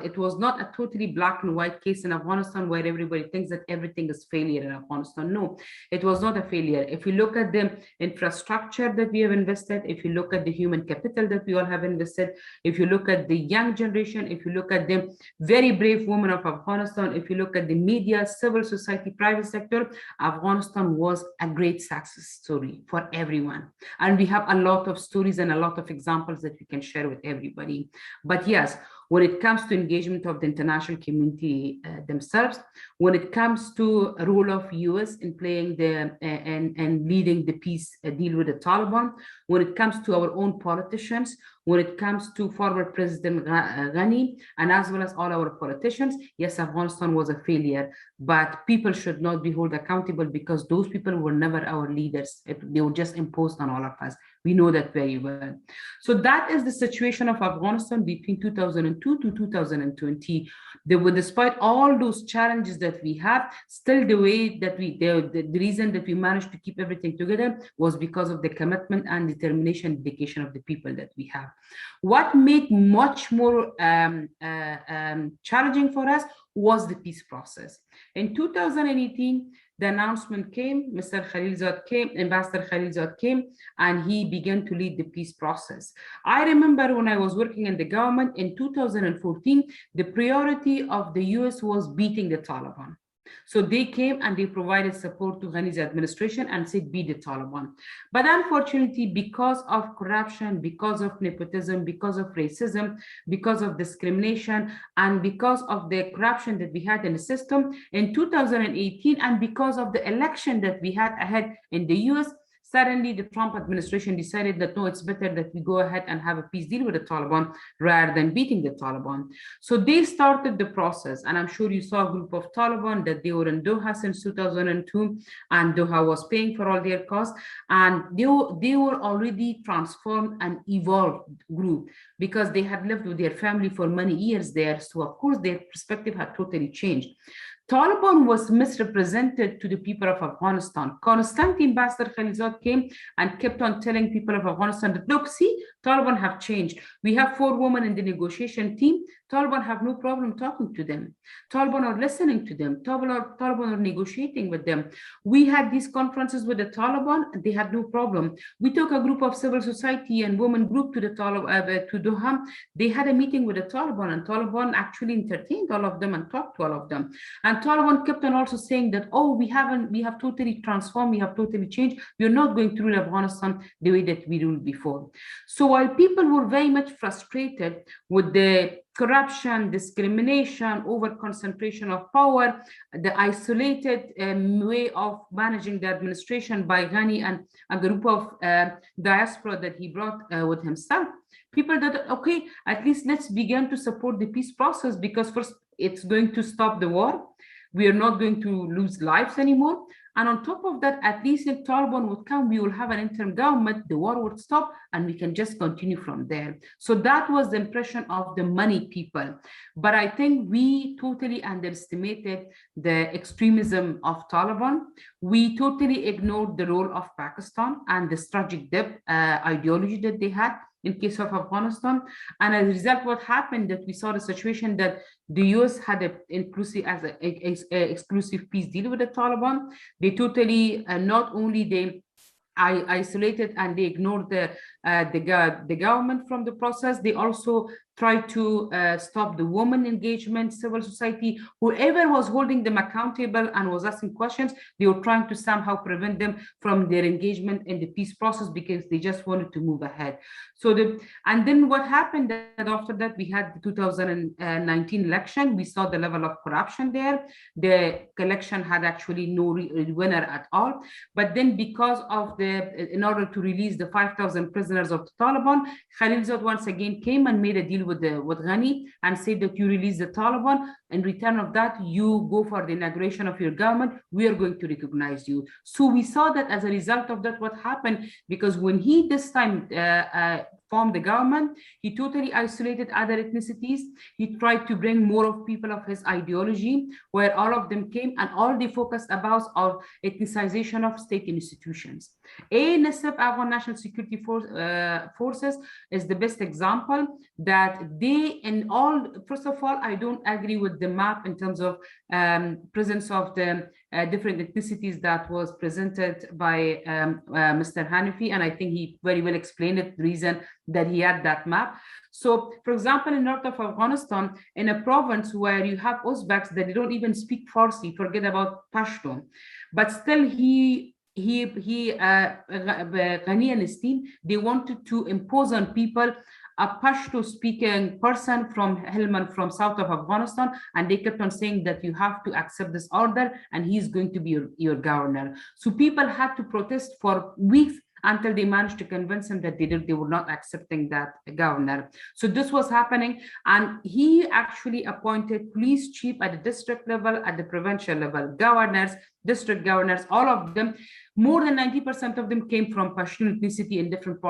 it was not a totally black and white case in Afghanistan where everybody thinks that everything is failure in Afghanistan. No, it was not a failure. If you look at the infrastructure that we have invested, if you look at the human capital that we all have invested, if you look at the young generation, if you look at the very brave women of Afghanistan, if you look at the media, civil society, private sector, Afghanistan was a great success story for everyone. And we have a lot of stories and a lot of examples that we can share with everybody. But yes, when it comes to engagement of the international community themselves, when it comes to a role of US in playing the and leading the peace deal with the Taliban, when it comes to our own politicians, when it comes to former President Ghani, and as well as all our politicians, yes, Afghanistan was a failure, but people should not be held accountable because those people were never our leaders. They were just imposed on all of us. We know that very well. So that is the situation of Afghanistan between 2002 to 2020. Despite all those challenges that we have, still the way that the reason that we managed to keep everything together was because of the commitment and determination and dedication of the people that we have. What made much more challenging for us was the peace process. In 2018, the announcement came, Ambassador Khalilzad came, and he began to lead the peace process. I remember when I was working in the government in 2014, the priority of the US was beating the Taliban. So they came and they provided support to Ghani's administration and said, beat the Taliban. But unfortunately, because of corruption, because of nepotism, because of racism, because of discrimination, and because of the corruption that we had in the system in 2018, and because of the election that we had ahead in the US, suddenly the Trump administration decided that no, it's better that we go ahead and have a peace deal with the Taliban rather than beating the Taliban. So they started the process, and I'm sure you saw a group of Taliban that they were in Doha since 2002, and Doha was paying for all their costs, and they were already transformed and evolved group because they had lived with their family for many years there. So of course their perspective had totally changed. Taliban was misrepresented to the people of Afghanistan. Constantly, Ambassador Khalilzad came and kept on telling people of Afghanistan that, look, see, Taliban have changed. We have 4 women in the negotiation team. Taliban have no problem talking to them. Taliban are listening to them. Taliban are negotiating with them. We had these conferences with the Taliban, and they had no problem. We took a group of civil society and women group to the Taliban, to Doha. They had a meeting with the Taliban, and Taliban actually entertained all of them and talked to all of them. And Taliban kept on also saying that, oh, we have totally transformed, we have totally changed. We're not going to rule Afghanistan the way that we ruled before. So while people were very much frustrated with the corruption, discrimination, over-concentration of power, the isolated way of managing the administration by Ghani and a group of diaspora that he brought with himself, people thought, okay, at least let's begin to support the peace process, because first, it's going to stop the war. We are not going to lose lives anymore. And on top of that, at least if Taliban would come, we will have an interim government, the war would stop, and we can just continue from there. So that was the impression of the money people. But I think we totally underestimated the extremism of Taliban. We totally ignored the role of Pakistan and the strategic ideology that they had in case of Afghanistan. And as a result, what happened that we saw the situation that the US had an exclusive peace deal with the Taliban. They totally, not only they isolated and they ignored the the government from the process. They also tried to stop the woman engagement, civil society, whoever was holding them accountable and was asking questions, they were trying to somehow prevent them from their engagement in the peace process because they just wanted to move ahead. And then what happened that after that, we had the 2019 election. We saw the level of corruption there. The election had actually no winner at all. But then because of in order to release the 5,000 prisoners of the Taliban, Khalilzad once again came and made a deal with Ghani and said that you release the Taliban. In return of that, you go for the inauguration of your government. We are going to recognize you. So we saw that as a result of that, what happened, because when he this time formed the government, he totally isolated other ethnicities. He tried to bring more of people of his ideology, where all of them came, and all they focused about are ethnicization of state institutions. NSF, Afghan National Security Forces, is the best example that they, in all, first of all, I don't agree with the map in terms of presence of the different ethnicities that was presented by Mr. Hanifi, and I think he very well explained it, the reason that he had that map. So, for example, in north of Afghanistan, in a province where you have Uzbeks that they don't even speak Farsi, forget about Pashto, but still Ghani and his team, they wanted to impose on people a Pashto-speaking person from Helmand, from south of Afghanistan, and they kept on saying that you have to accept this order, and he's going to be your governor. So people had to protest for weeks until they managed to convince him that they were not accepting that governor. So this was happening, and he actually appointed police chief at the district level, at the provincial level, governors, district governors, all of them. More than 90% of them came from Pashtun ethnicity in different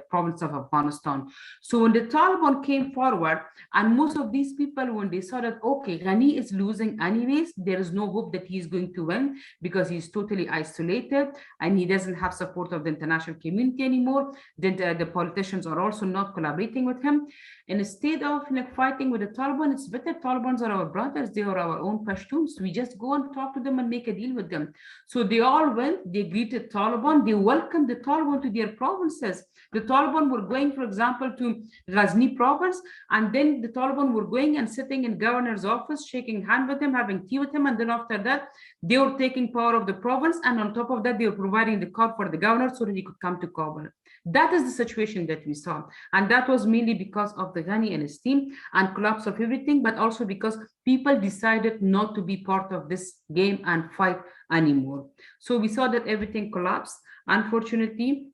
provinces of Afghanistan. So when the Taliban came forward, and most of these people, when they saw that, okay, Ghani is losing anyways, there is no hope that he is going to win because he's totally isolated and he doesn't have support of the international community anymore. Then the politicians are also not collaborating with him. Instead of fighting with the Taliban, it's better. Talibans are our brothers. They are our own Pashtuns. We just go and talk to them and make a deal with them. So they all went, they greeted Taliban, they welcomed the Taliban to their provinces. The Taliban were going, for example, to Ghazni province, and then the Taliban were going and sitting in governor's office, shaking hands with him, having tea with him, and then after that, they were taking power of the province, and on top of that, they were providing the car for the governor so that he could come to Kabul. That is the situation that we saw. And that was mainly because of the Ghani and his team and collapse of everything, but also because people decided not to be part of this game and fight anymore. So we saw that everything collapsed, unfortunately.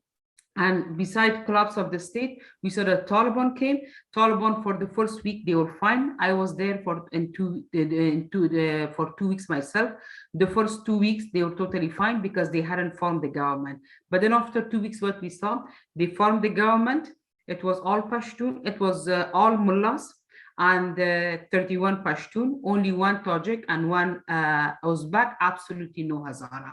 And besides collapse of the state, we saw that Taliban came. Taliban, for the first week, they were fine. I was there for 2 weeks myself. The first 2 weeks, they were totally fine because they hadn't formed the government. But then after 2 weeks, what we saw, they formed the government. It was all Pashtun. It was all mullahs and 31 Pashtun, only one Tajik and one Uzbek, absolutely no Hazara.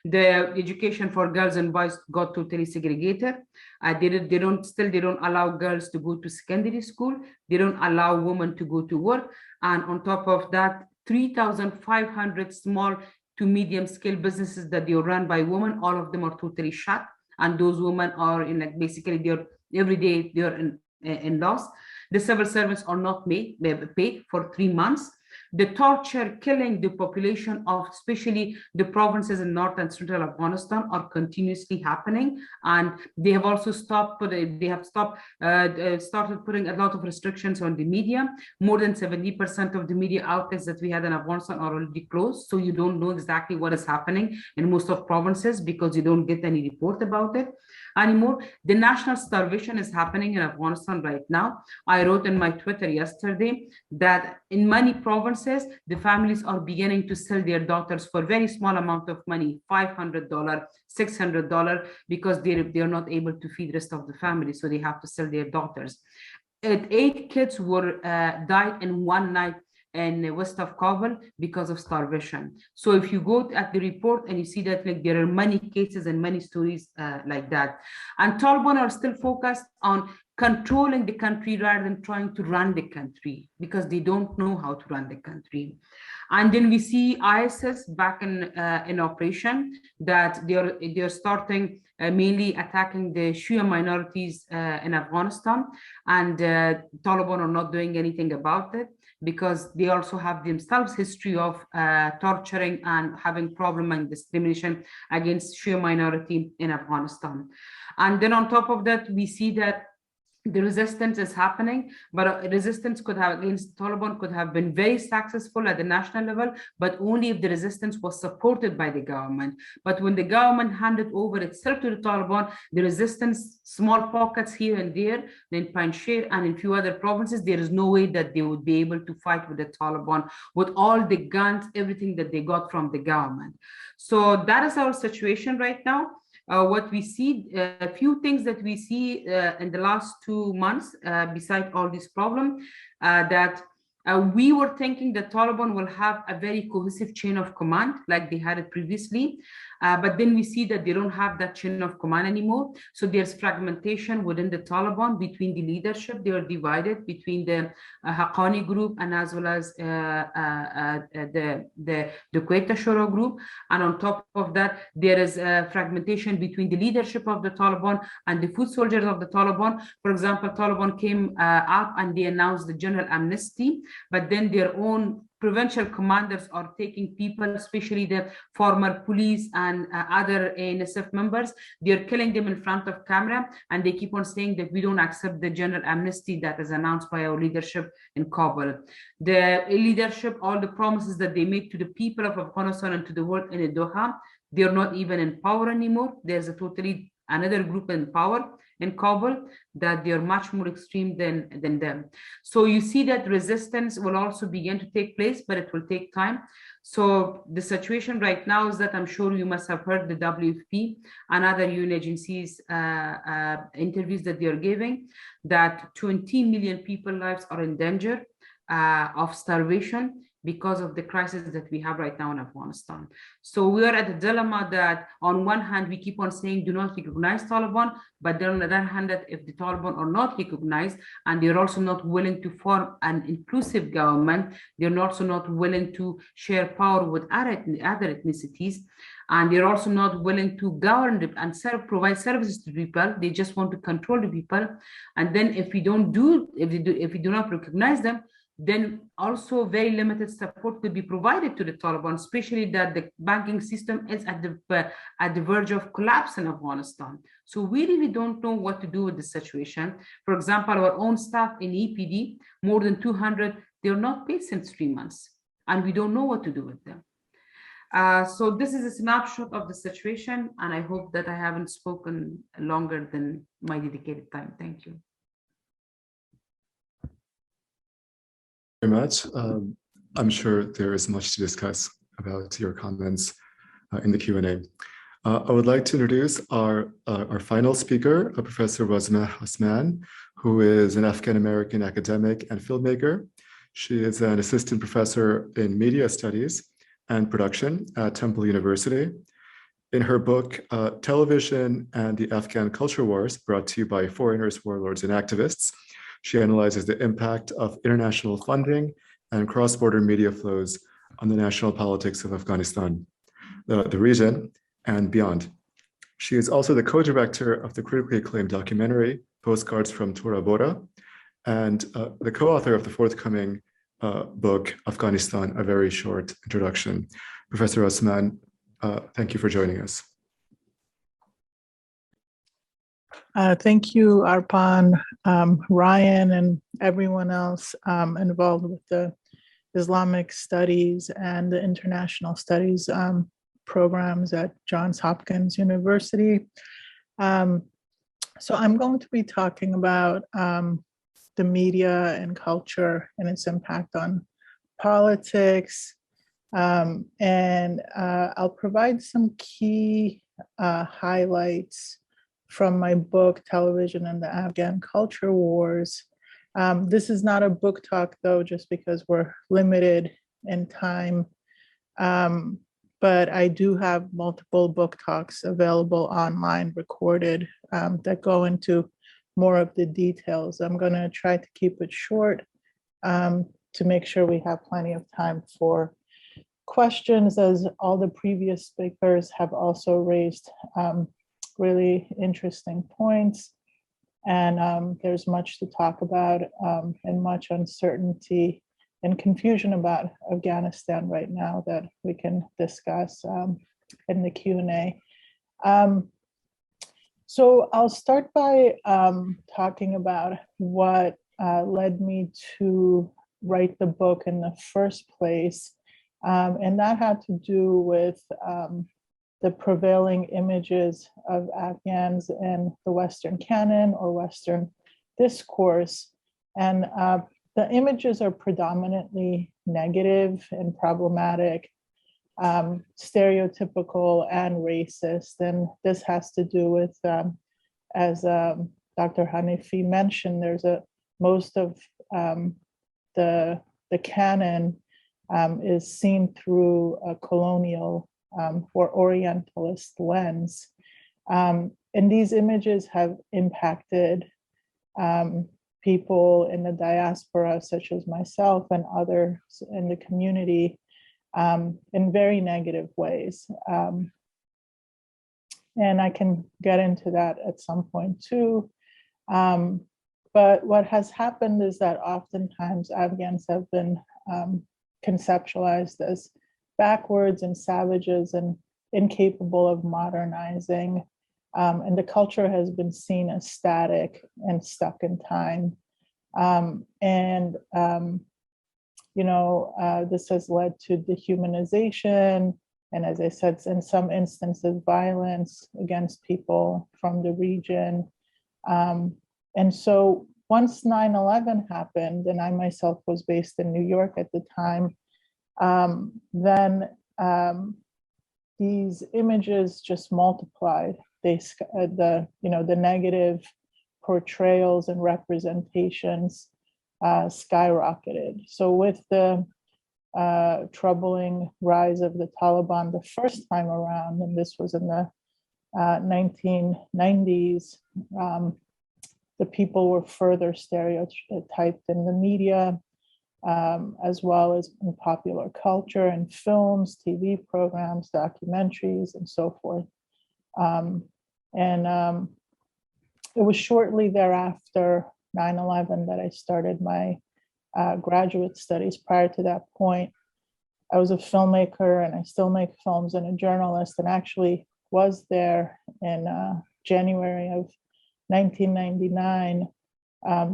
The education for girls and boys got totally segregated. They don't allow girls to go to secondary school. They don't allow women to go to work. And on top of that, 3,500 small to medium scale businesses that they are run by women, all of them are totally shut. And those women are in basically every day they're in loss. The civil servants are not paid for 3 months. The torture, killing the population of especially the provinces in north and central Afghanistan are continuously happening, and they have also started putting a lot of restrictions on the media. More than 70% of the media outlets that we had in Afghanistan are already closed, so you don't know exactly what is happening in most of provinces because you don't get any report about it anymore. The national starvation is happening in Afghanistan right now. I wrote in my Twitter yesterday that in many provinces, the families are beginning to sell their daughters for very small amount of money, $500, $600, because they're not able to feed the rest of the family, so they have to sell their daughters. 8 kids were died in one night in the west of Kabul because of starvation. So if you go at the report and you see that there are many cases and many stories like that. And Taliban are still focused on controlling the country rather than trying to run the country, because they don't know how to run the country. And then we see ISIS back in operation, that they're starting mainly attacking the Shia minorities in Afghanistan, and Taliban are not doing anything about it, because they also have themselves history of torturing and having problem and discrimination against Shia minority in Afghanistan. And then on top of that, we see that the resistance is happening, but resistance against Taliban could have been very successful at the national level, but only if the resistance was supported by the government. But when the government handed over itself to the Taliban, the resistance, small pockets here and there, in Panjshir and in few other provinces, there is no way that they would be able to fight with the Taliban with all the guns, everything that they got from the government. So that is our situation right now. What we see, a few things that we see in the last 2 months, beside all this problem, that we were thinking that Taliban will have a very cohesive chain of command like they had it previously, but then we see that they don't have that chain of command anymore. So there's fragmentation within the Taliban between the leadership. They are divided between the Haqqani group and as well as the Quetta Shura group. And on top of that, there is a fragmentation between the leadership of the Taliban and the foot soldiers of the Taliban. For example, Taliban came up and they announced the general amnesty, but then their own provincial commanders are taking people, especially the former police and other NSF members. They're killing them in front of camera, and they keep on saying that we don't accept the general amnesty that is announced by our leadership in Kabul. The leadership, all the promises that they made to the people of Afghanistan and to the world in Doha, they're not even in power anymore. There's a totally another group in power in Kabul that they're much more extreme than them. So you see that resistance will also begin to take place, but it will take time. So the situation right now is that I'm sure you must have heard the WFP and other UN agencies interviews that they're giving, that 20 million people's lives are in danger of starvation because of the crisis that we have right now in Afghanistan. So we are at a dilemma that on one hand, we keep on saying, do not recognize Taliban, but then on the other hand, that if the Taliban are not recognized and they're also not willing to form an inclusive government, they're also not willing to share power with other ethnicities, and they're also not willing to govern and provide services to people. They just want to control the people. And then if we do not recognize them, then also very limited support could be provided to the Taliban, especially that the banking system is at the verge of collapse in Afghanistan. So we really don't know what to do with the situation. For example, our own staff in EPD, more than 200, they're not paid since 3 months, and we don't know what to do with them. So this is a snapshot of the situation, and I hope that I haven't spoken longer than my dedicated time. Thank you. Very much. I'm sure there is much to discuss about your comments in the Q&A. I would like to introduce our final speaker, Professor Wazhmah Osman, who is an Afghan-American academic and filmmaker. She is an assistant professor in media studies and production at Temple University. In her book, Television and the Afghan Culture Wars, brought to you by foreigners, warlords, and activists, she analyzes the impact of international funding and cross-border media flows on the national politics of Afghanistan, the region, and beyond. She is also the co-director of the critically acclaimed documentary, Postcards from Tora Bora, and the co-author of the forthcoming book, Afghanistan, A Very Short Introduction. Professor Osman, thank you for joining us. Thank you, Arpan, Ryan, and everyone else involved with the Islamic studies and the international studies programs at Johns Hopkins University. So I'm going to be talking about the media and culture and its impact on politics. And I'll provide some key highlights from my book, Television and the Afghan Culture Wars. This is not a book talk, though, just because we're limited in time. But I do have multiple book talks available online, recorded, that go into more of the details. I'm going to try to keep it short to make sure we have plenty of time for questions, as all the previous speakers have also raised really interesting points. And there's much to talk about and much uncertainty and confusion about Afghanistan right now that we can discuss in the Q&A. So I'll start by talking about what led me to write the book in the first place. And that had to do with the prevailing images of Afghans in the Western canon or Western discourse. And the images are predominantly negative and problematic, stereotypical and racist. And this has to do with, as Dr. Hanifi mentioned, there's most of the canon is seen through a colonial or Orientalist lens. And these images have impacted people in the diaspora, such as myself and others in the community, in very negative ways. And I can get into that at some point too. But what has happened is that oftentimes Afghans have been conceptualized as backwards and savages and incapable of modernizing. And the culture has been seen as static and stuck in time. This has led to dehumanization, and as I said, in some instances, violence against people from the region. And so once 9/11 happened, and I myself was based in New York at the time, then these images just multiplied. The negative portrayals and representations skyrocketed. So with the troubling rise of the Taliban the first time around, and this was in the 1990s, the people were further stereotyped in the media, as well as in popular culture and films, TV programs, documentaries, and so forth. It was shortly thereafter 9/11 that I started my graduate studies. Prior to that point, I was a filmmaker and I still make films and a journalist, and actually was there in January of 1999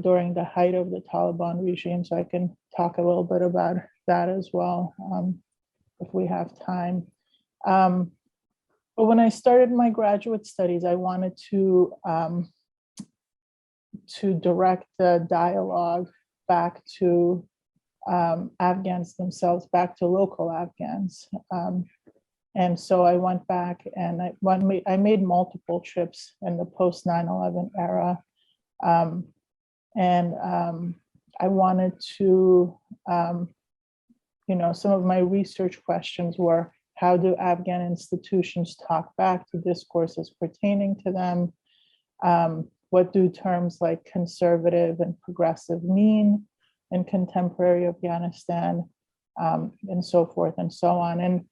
during the height of the Taliban regime. So I can talk a little bit about that as well if we have time. But when I started my graduate studies, I wanted to direct the dialogue back to Afghans themselves, back to local Afghans. And so I went back and I made multiple trips in the post 9/11 era. I wanted to, some of my research questions were, how do Afghan institutions talk back to discourses pertaining to them? What do terms like conservative and progressive mean in contemporary Afghanistan, and so forth and so on.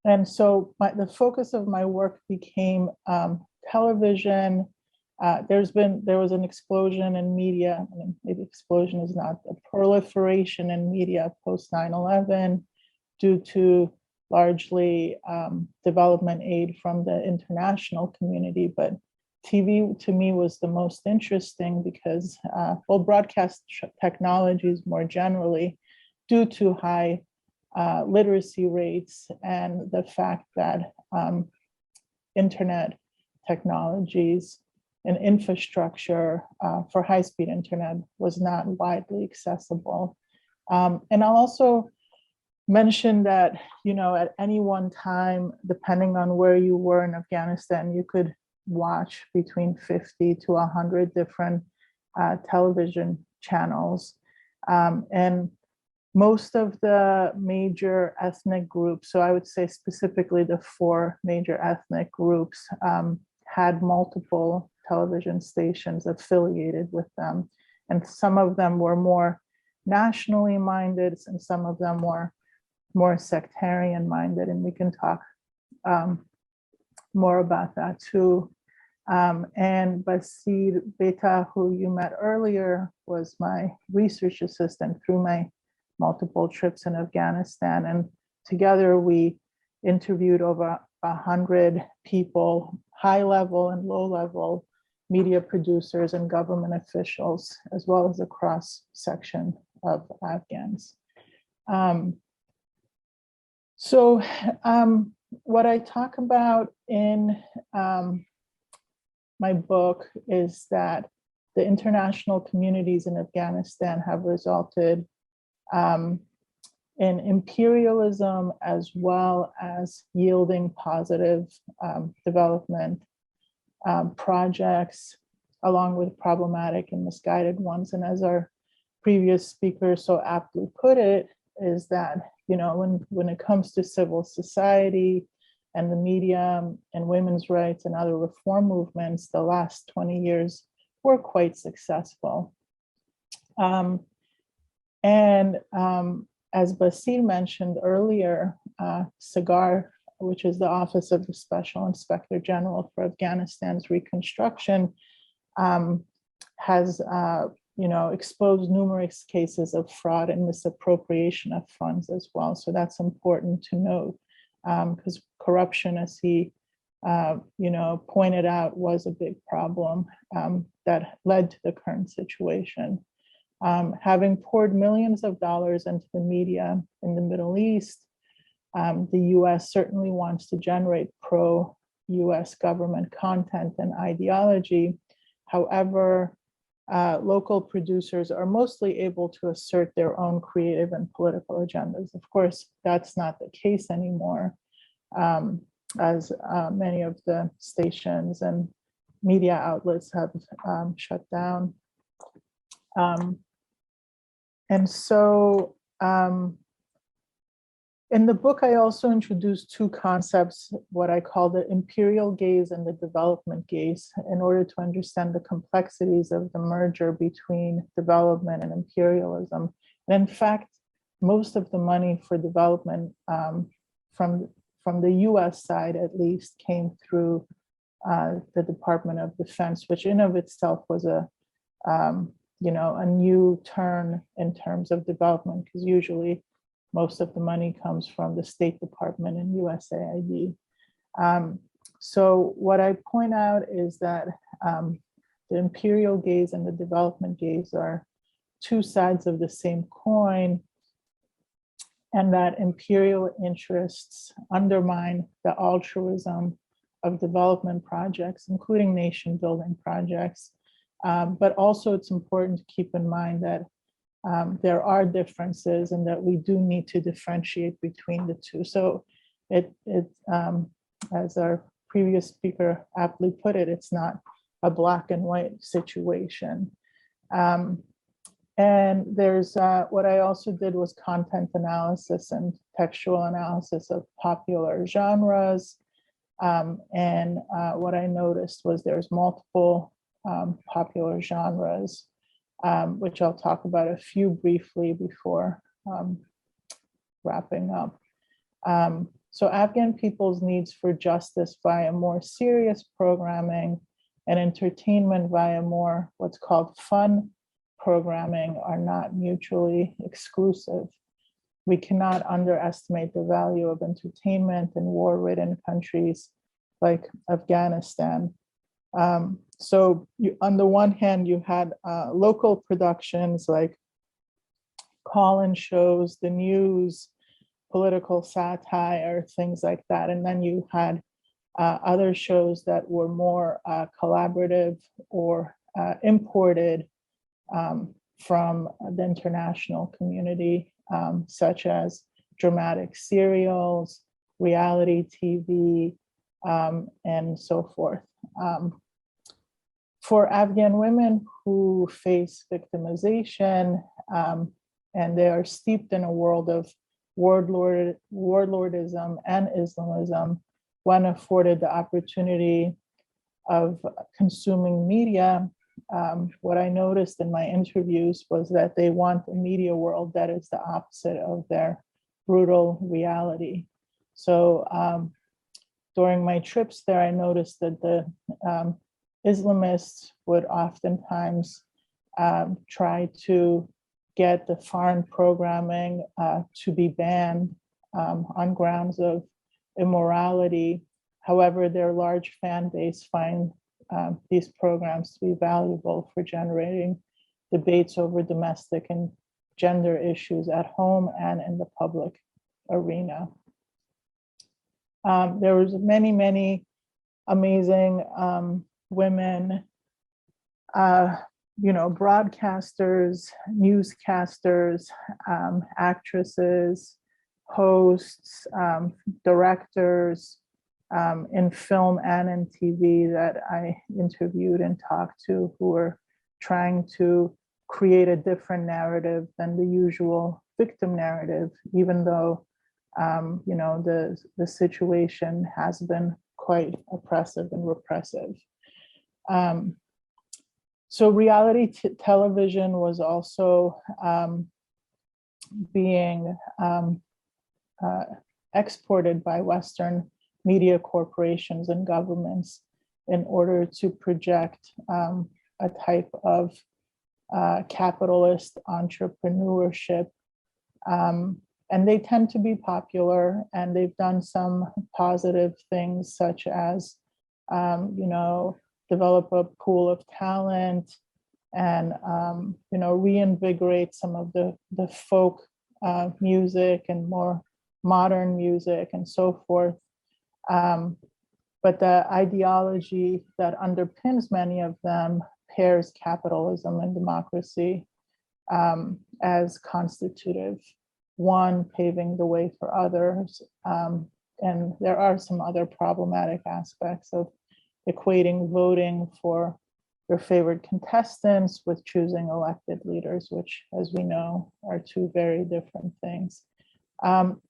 And so the focus of my work became television. There was an explosion in media, and maybe explosion is not, a proliferation in media post 9/11 due to largely development aid from the international community. But TV to me was the most interesting because, broadcast technologies more generally, due to high literacy rates and the fact that internet technologies and infrastructure for high-speed internet was not widely accessible. And I'll also mention that, at any one time, depending on where you were in Afghanistan, you could watch between 50 to 100 different television channels. And most of the major ethnic groups, so I would say specifically the 4 major ethnic groups, had multiple television stations affiliated with them. And some of them were more nationally minded, and some of them were more sectarian minded. And we can talk more about that too. And Basir Bita, who you met earlier, was my research assistant through my multiple trips in Afghanistan. And together we interviewed over 100 people, high level and low level media producers and government officials, as well as a cross section of Afghans. What I talk about in my book is that the international communities in Afghanistan have resulted in imperialism as well as yielding positive development projects, along with problematic and misguided ones. And as our previous speaker so aptly put it, is that, you know, when it comes to civil society and the media and women's rights and other reform movements, the last 20 years were quite successful. As Basir mentioned earlier, SIGAR, which is the Office of the Special Inspector General for Afghanistan's Reconstruction, has exposed numerous cases of fraud and misappropriation of funds as well. So that's important to note, because corruption, as he pointed out, was a big problem that led to the current situation. Having poured millions of dollars into the media in the Middle East, the US certainly wants to generate pro-US government content and ideology. However, local producers are mostly able to assert their own creative and political agendas. Of course, that's not the case anymore, as many of the stations and media outlets have shut down. In the book, I also introduced two concepts, what I call the imperial gaze and the development gaze, in order to understand the complexities of the merger between development and imperialism. And in fact, most of the money for development from the US side, at least, came through the Department of Defense, which in of itself was a new turn in terms of development, because usually most of the money comes from the State Department and USAID. So what I point out is that the imperial gaze and the development gaze are two sides of the same coin, and that imperial interests undermine the altruism of development projects, including nation building projects. But also it's important to keep in mind that there are differences and that we do need to differentiate between the two. So as our previous speaker aptly put it, it's not a black and white situation. And there's what I also did was content analysis and textual analysis of popular genres. And what I noticed was there's multiple popular genres, which I'll talk about a few briefly before wrapping up. So Afghan people's needs for justice via more serious programming and entertainment via more what's called fun programming are not mutually exclusive. We cannot underestimate the value of entertainment in war-ridden countries like Afghanistan. So on the one hand, you had local productions like call-in shows, the news, political satire, things like that. And then you had other shows that were more collaborative or imported from the international community, such as dramatic serials, reality TV, and so forth. For Afghan women who face victimization and they are steeped in a world of warlordism and Islamism, when afforded the opportunity of consuming media, what I noticed in my interviews was that they want a media world that is the opposite of their brutal reality. So during my trips there, I noticed that the Islamists would oftentimes try to get the foreign programming to be banned on grounds of immorality. However, their large fan base find these programs to be valuable for generating debates over domestic and gender issues at home and in the public arena. There was many amazing women, broadcasters, newscasters, actresses, hosts, directors in film and in TV that I interviewed and talked to, who were trying to create a different narrative than the usual victim narrative, even though the situation has been quite oppressive and repressive. So reality television was also being exported by Western media corporations and governments in order to project a type of capitalist entrepreneurship. And they tend to be popular, and they've done some positive things such as, develop a pool of talent and, reinvigorate some of the folk music and more modern music and so forth. But the ideology that underpins many of them pairs capitalism and democracy as constitutive, one paving the way for others. And there are some other problematic aspects of equating voting for your favorite contestants with choosing elected leaders, which, as we know, are two very different things.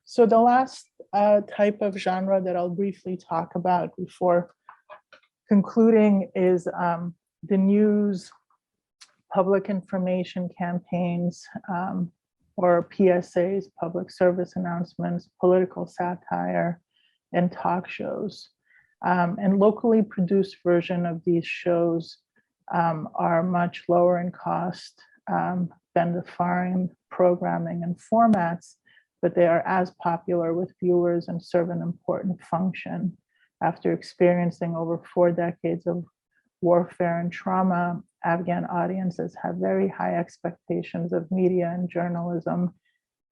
So the last type of genre that I'll briefly talk about before concluding is the news, public information campaigns, or PSAs, public service announcements, political satire, and talk shows. And locally produced version of these shows are much lower in cost than the foreign programming and formats, but they are as popular with viewers and serve an important function. After experiencing over 4 decades of warfare and trauma, Afghan audiences have very high expectations of media and journalism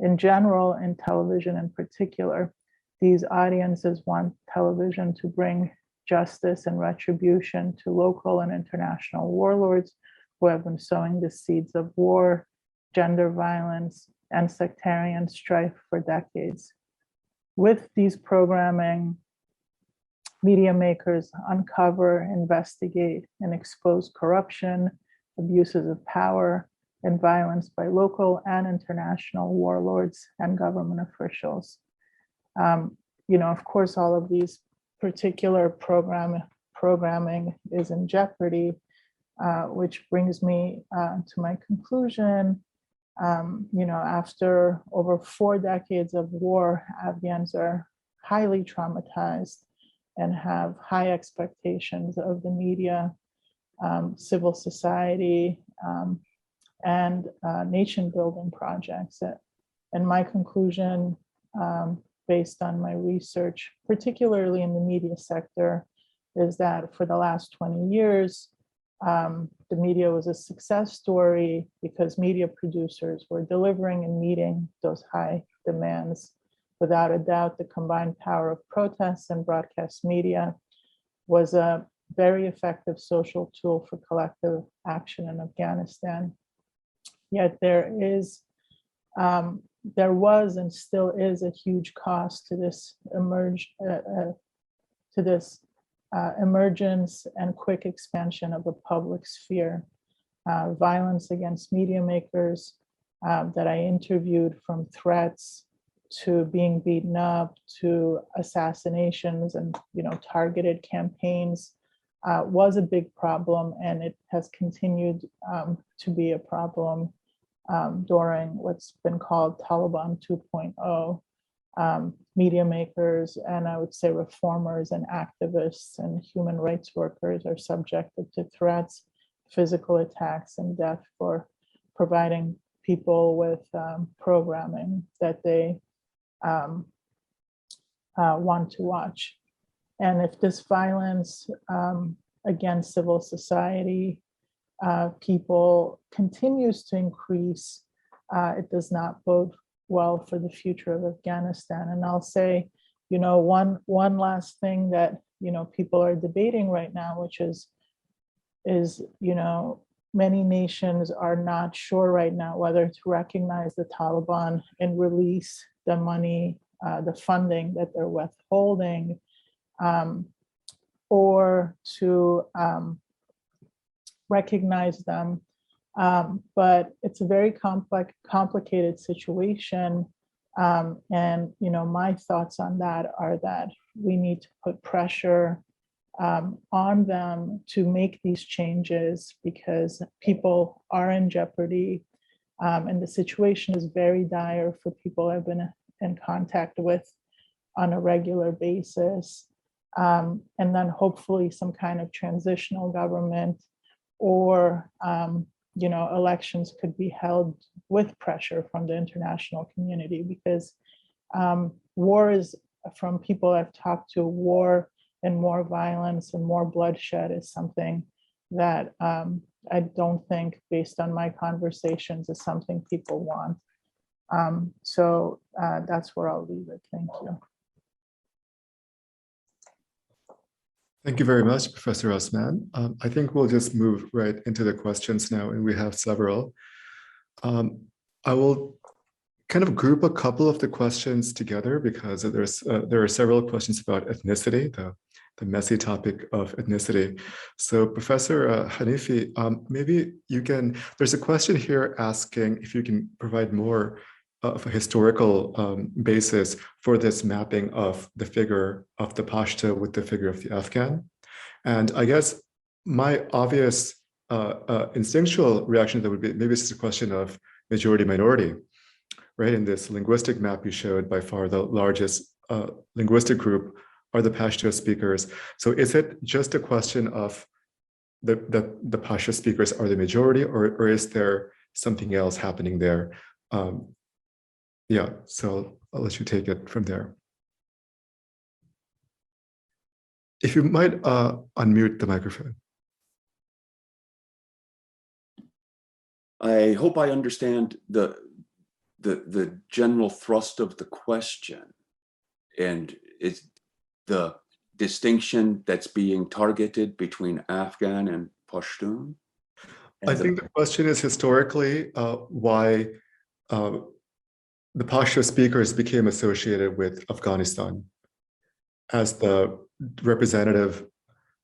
in general, and television in particular. These audiences want television to bring justice and retribution to local and international warlords who have been sowing the seeds of war, gender violence, and sectarian strife for decades. With these programming, media makers uncover, investigate, and expose corruption, abuses of power, and violence by local and international warlords and government officials. Of course, all of these particular programming is in jeopardy, which brings me to my conclusion. After over 4 decades of war, Afghans are highly traumatized and have high expectations of the media, civil society, and nation-building projects. And my conclusion, based on my research, particularly in the media sector, is that for the last 20 years, the media was a success story because media producers were delivering and meeting those high demands. Without a doubt, the combined power of protests and broadcast media was a very effective social tool for collective action in Afghanistan. Yet there was and still is a huge cost to this emergence and quick expansion of the public sphere. Violence against media makers that I interviewed, from threats to being beaten up to assassinations and targeted campaigns, was a big problem, and it has continued to be a problem during what's been called Taliban 2.0. Media makers and I would say reformers and activists and human rights workers are subjected to threats, physical attacks, and death for providing people with programming that they want to watch. And if this violence against civil society people continues to increase, it does not bode well for the future of Afghanistan. And I'll say, one last thing that people are debating right now, which is many nations are not sure right now whether to recognize the Taliban and release the money, the funding that they're withholding, or to recognize them. But it's a very complicated situation. And my thoughts on that are that we need to put pressure on them to make these changes because people are in jeopardy. And the situation is very dire for people I've been in contact with on a regular basis. And then hopefully some kind of transitional government or elections could be held with pressure from the international community, because war is, from people I've talked to, war and more violence and more bloodshed is something that I don't think, based on my conversations, is something people want. So that's where I'll leave it. Thank you. Thank you very much, Professor Osman. I think we'll just move right into the questions now, and we have several. I will kind of group a couple of the questions together because there are several questions about ethnicity, the messy topic of ethnicity. So Professor Hanifi, maybe you can, there's a question here asking if you can provide more of a historical basis for this mapping of the figure of the Pashto with the figure of the Afghan. And I guess my obvious instinctual reaction to that would be, maybe this is a question of majority-minority, right? In this linguistic map you showed, by far the largest linguistic group are the Pashto speakers. So is it just a question of the Pashto speakers are the majority, or is there something else happening there? Yeah, so I'll let you take it from there. If you might unmute the microphone. I hope I understand the general thrust of the question, and it's the distinction that's being targeted between Afghan and Pashtun. And I think the question is historically why the Pashto speakers became associated with Afghanistan as the representative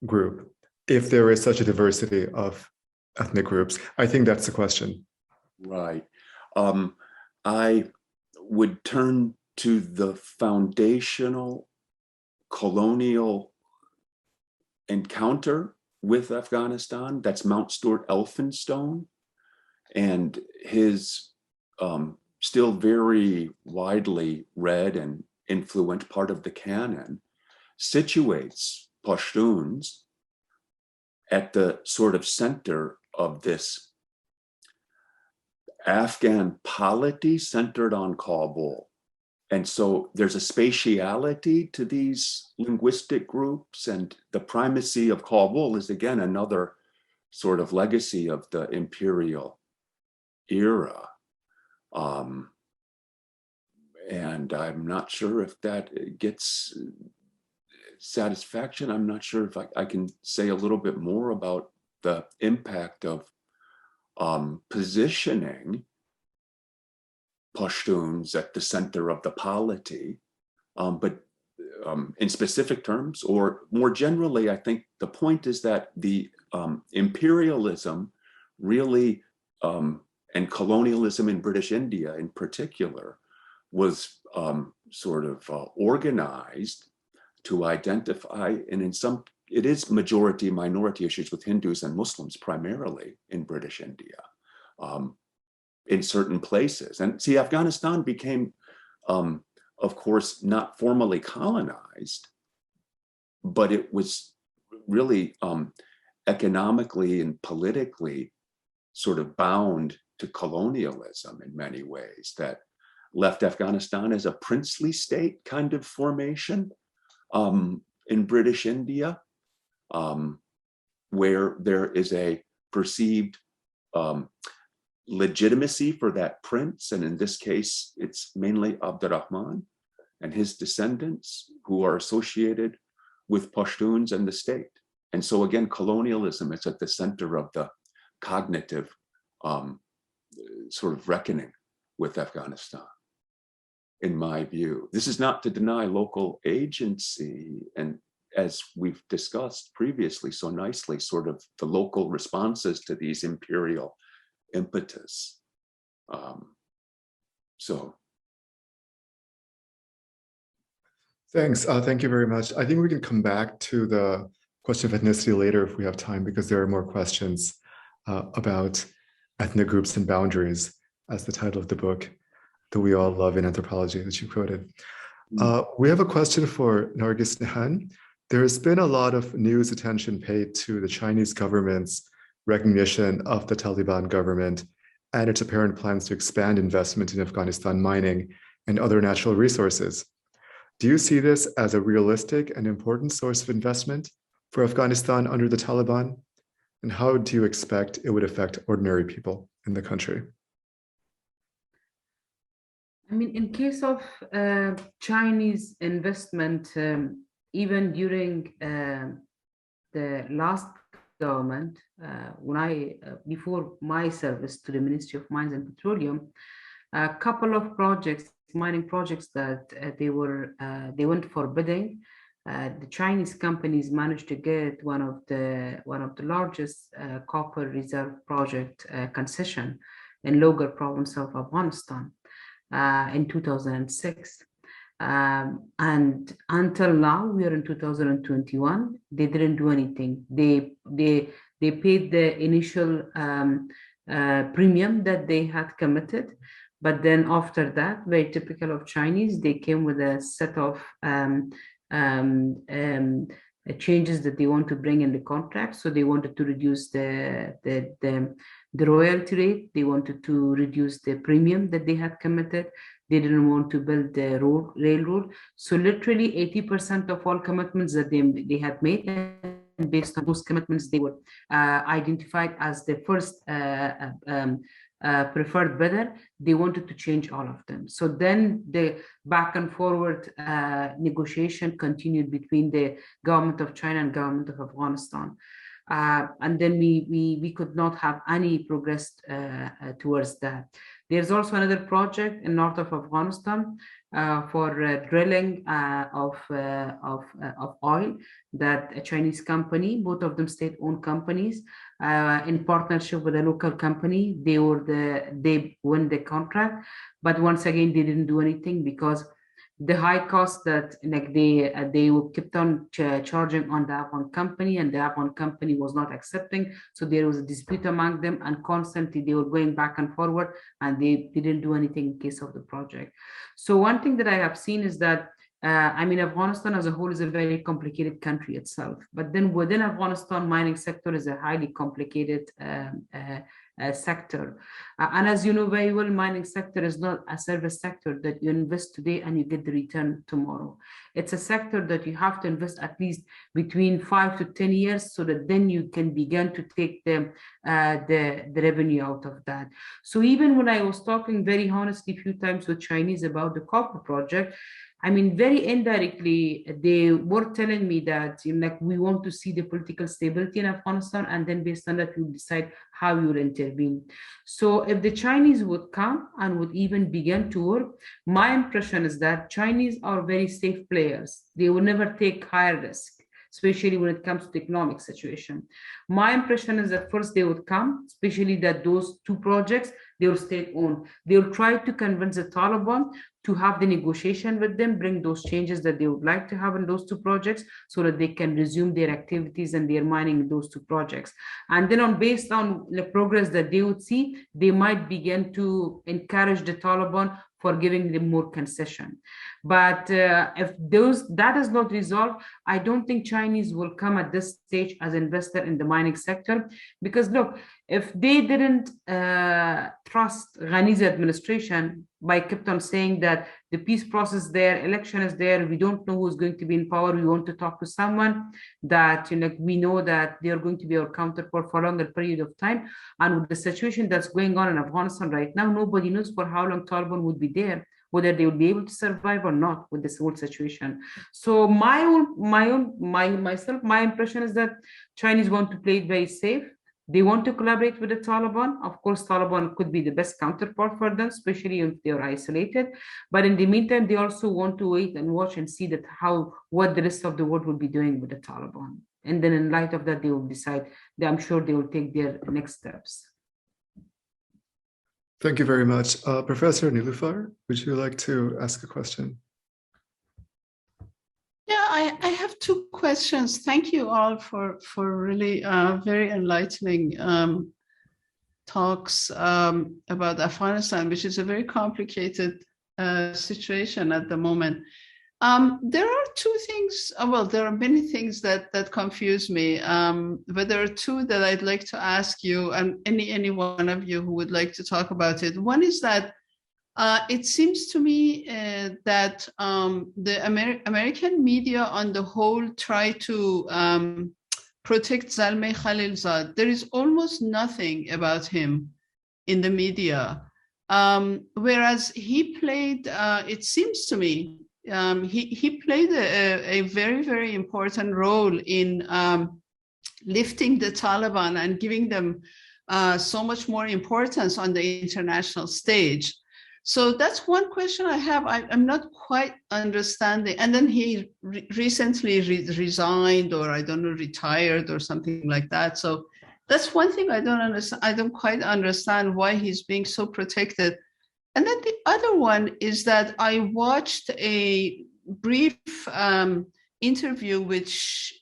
group, if there is such a diversity of ethnic groups. I think that's the question. Right. I would turn to the foundational colonial encounter with Afghanistan. That's Mount Stuart Elphinstone, and his still very widely read and influential part of the canon situates Pashtuns at the sort of center of this Afghan polity centered on Kabul. And so there's a spatiality to these linguistic groups, and the primacy of Kabul is again another sort of legacy of the imperial era. And I'm not sure if that gets satisfaction. I'm not sure if I can say a little bit more about the impact of positioning Pashtuns at the center of the polity, but in specific terms, or more generally, I think the point is that the imperialism really, and colonialism in British India in particular, was sort of organized to identify, and in some it is majority minority issues with Hindus and Muslims primarily in British India, in certain places. And see, Afghanistan became, of course, not formally colonized, but it was really economically and politically sort of bound to colonialism in many ways, that left Afghanistan as a princely state kind of formation in British India, where there is a perceived legitimacy for that prince. And in this case, it's mainly Abdurrahman and his descendants who are associated with Pashtuns and the state. And so again, colonialism is at the center of the cognitive sort of reckoning with Afghanistan, in my view. This is not to deny local agency, and as we've discussed previously so nicely, sort of the local responses to these imperial impetus. Thanks. Thank you very much. I think we can come back to the question of ethnicity later if we have time, because there are more questions about ethnic groups and boundaries, as the title of the book that we all love in anthropology that you quoted. We have a question for Nargis Nehan. There's been a lot of news attention paid to the Chinese government's recognition of the Taliban government and its apparent plans to expand investment in Afghanistan mining and other natural resources. Do you see this as a realistic and important source of investment for Afghanistan under the Taliban? And how do you expect it would affect ordinary people in the country? I mean, in case of Chinese investment, even during the last government, before my service to the Ministry of Mines and Petroleum, a couple of projects, mining projects that they went for bidding. The Chinese companies managed to get one of the largest copper reserve project concession in Logar province of Afghanistan in 2006. And until now, we are in 2021. They didn't do anything. They paid the initial premium that they had committed, but then after that, very typical of Chinese, they came with a set of changes that they want to bring in the contract. So they wanted to reduce the royalty rate. They wanted to reduce the premium that they had committed. They didn't want to build the railroad. So literally 80% of all commitments that they had made, and based on those commitments, they were identified as the first preferred bidder. They wanted to change all of them. So then the back and forward negotiation continued between the government of China and government of Afghanistan. And then we could not have any progress towards that. There's also another project in north of Afghanistan for drilling of oil that a Chinese company, both of them state-owned companies, in partnership with a local company, they won the contract. But once again, they didn't do anything because the high cost that they kept on charging on the Afghan company, and the Afghan company was not accepting. So there was a dispute among them, and constantly they were going back and forward, and they didn't do anything in case of the project. So one thing that I have seen is that I mean, Afghanistan as a whole is a very complicated country itself, but then within Afghanistan, mining sector is a highly complicated sector. And as you know very well, mining sector is not a service sector that you invest today and you get the return tomorrow. It's a sector that you have to invest at least between 5 to 10 years so that then you can begin to take the revenue out of that. So even when I was talking very honestly a few times with Chinese about the copper project, I mean, very indirectly, they were telling me that, you know, like, we want to see the political stability in Afghanistan, and then based on that, we'll decide how we will intervene. So if the Chinese would come and would even begin to work, my impression is that Chinese are very safe players. They will never take higher risk. especially when it comes to the economic situation. My impression is that first they would come, especially that those two projects, they will state-owned. They will try to convince the Taliban to have the negotiation with them, bring those changes that they would like to have in those two projects so that they can resume their activities and their mining in those two projects. And then based on the progress that they would see, they might begin to encourage the Taliban for giving them more concession. But if that is not resolved, I don't think Chinese will come at this stage as investor in the mining sector. Because look, if they didn't trust Ghani's administration by kept on saying that the peace process there, election is there, we don't know who's going to be in power, we want to talk to someone that, we know that they're going to be our counterpart for a longer period of time. And with the situation that's going on in Afghanistan right now, nobody knows for how long Taliban would be there, whether they will be able to survive or not with this whole situation. So my impression is that Chinese want to play it very safe. They want to collaborate with the Taliban. Of course, Taliban could be the best counterpart for them, especially if they are isolated. But in the meantime, they also want to wait and watch and see that what the rest of the world will be doing with the Taliban. And then in light of that, they will decide. I'm sure they will take their next steps. Thank you very much. Professor Nilufar, would you like to ask a question? Yeah, I have two questions. Thank you all for really very enlightening talks about Afghanistan, which is a very complicated situation at the moment. There are two things, well, there are many things that confuse me, but there are two that I'd like to ask you, and any one of you who would like to talk about it. One is that it seems to me that the American media on the whole try to protect Zalmay Khalilzad. There is almost nothing about him in the media, whereas he played, it seems to me, he played a very, very important role in lifting the Taliban and giving them so much more importance on the international stage. So that's one question I have. I'm not quite understanding. And then he recently resigned, or I don't know, retired or something like that. So that's one thing I don't understand. I don't quite understand why he's being so protected. And then the other one is that I watched a brief interview with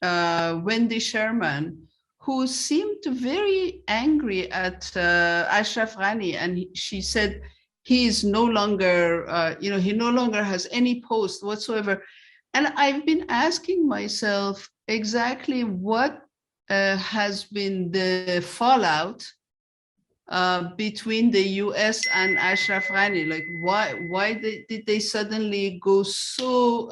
Wendy Sherman, who seemed very angry at Ashraf Ghani, and she said he is no longer, he no longer has any post whatsoever. And I've been asking myself exactly what has been the fallout between the US and Ashraf Ghani. Like, why did they suddenly go so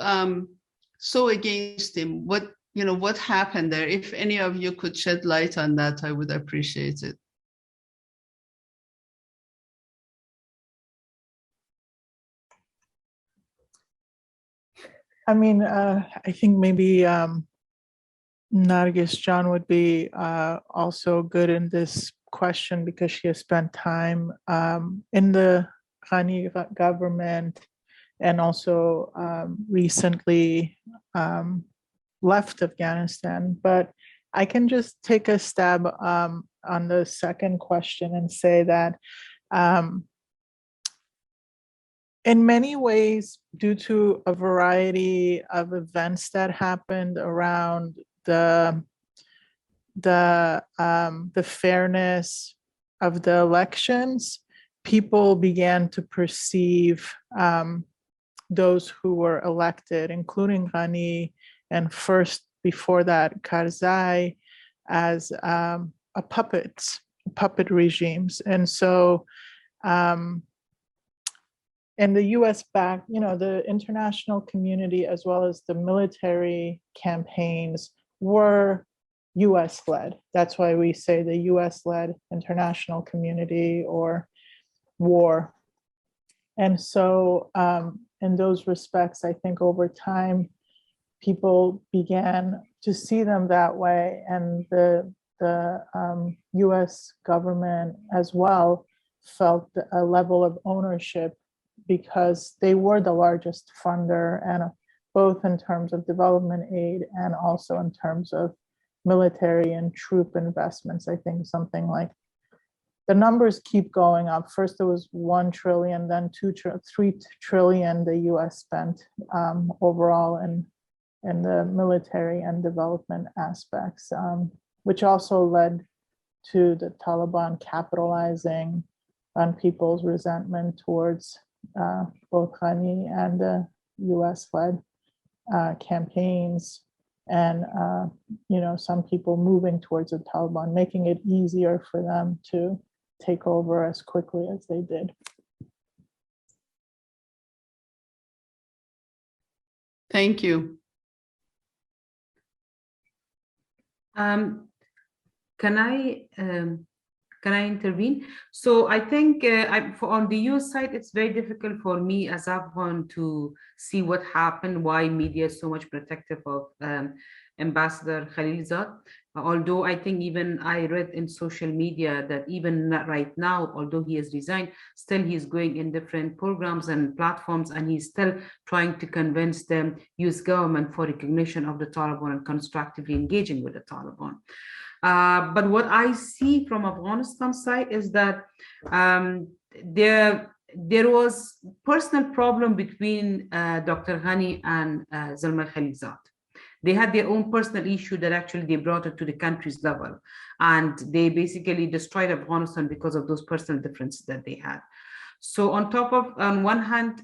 against him? What happened there? If any of you could shed light on that, I would appreciate it. I mean, I think maybe Nargis John would be also good in this question because she has spent time in the Ghani government and also recently left Afghanistan. But I can just take a stab on the second question and say that in many ways, due to a variety of events that happened around the fairness of the elections, people began to perceive those who were elected, including Ghani, and first before that Karzai, as puppet regimes. And so in the US back, the international community as well as the military campaigns were US led. That's why we say the US led international community or war. And so in those respects, I think over time, people began to see them that way, and the US government as well felt a level of ownership because they were the largest funder and both in terms of development aid and also in terms of military and troop investments. I think something like the numbers keep going up. First, it was 1 trillion, then 3 trillion the US spent overall in the military and development aspects, which also led to the Taliban capitalizing on people's resentment towards both Ghani and the US-led campaigns, and some people moving towards the Taliban, making it easier for them to take over as quickly as they did. Thank you. Can I intervene? So I think on the US side, it's very difficult for me as Afghan to see what happened, why media is so much protective of Ambassador Khalilzad. Although I think even I read in social media that even right now, although he has resigned, still he's going in different programs and platforms, and he's still trying to convince the US government for recognition of the Taliban and constructively engaging with the Taliban. But what I see from Afghanistan side is that there was personal problem between Dr. Ghani and Zalmay Khalilzad. They had their own personal issue that actually they brought it to the country's level, and they basically destroyed Afghanistan because of those personal differences that they had. So on one hand,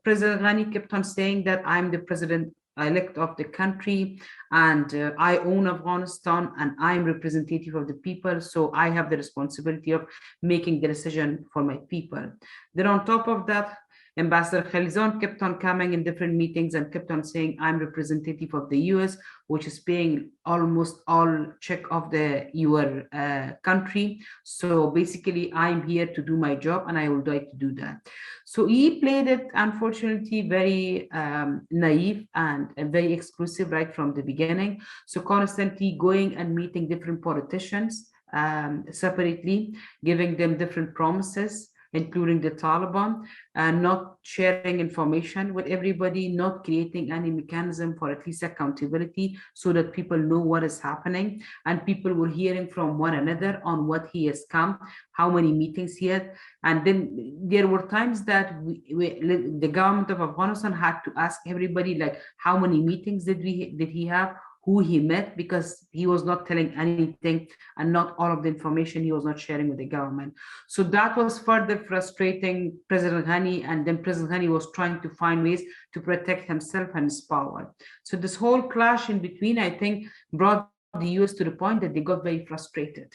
President Ghani kept on saying that I'm the president-elect of the country, and I own Afghanistan, and I'm representative of the people, so I have the responsibility of making the decision for my people. Then on top of that, Ambassador Khalilzad kept on coming in different meetings and kept on saying, I'm representative of the US, which is paying almost all check of your country. So basically, I'm here to do my job, and I would like to do that. So he played it, unfortunately, very naive and very exclusive right from the beginning. So constantly going and meeting different politicians separately, giving them different promises, including the Taliban, and not sharing information with everybody, not creating any mechanism for at least accountability so that people know what is happening, and people were hearing from one another on what he has come, how many meetings he had. And then there were times that the government of Afghanistan had to ask everybody, like, how many meetings did he have, who he met, because he was not telling anything, and not all of the information he was not sharing with the government. So that was further frustrating President Ghani, and then President Ghani was trying to find ways to protect himself and his power. So this whole clash in between, I think, brought the US to the point that they got very frustrated.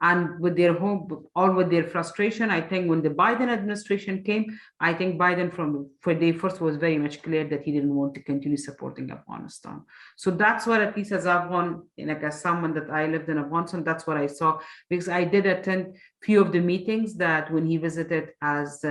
And with their with their frustration, I think when the Biden administration came, I think Biden from day first was very much clear that he didn't want to continue supporting Afghanistan. So that's what, at least as Afghan, like as someone that I lived in Afghanistan, that's what I saw, because I did attend few of the meetings that when he visited as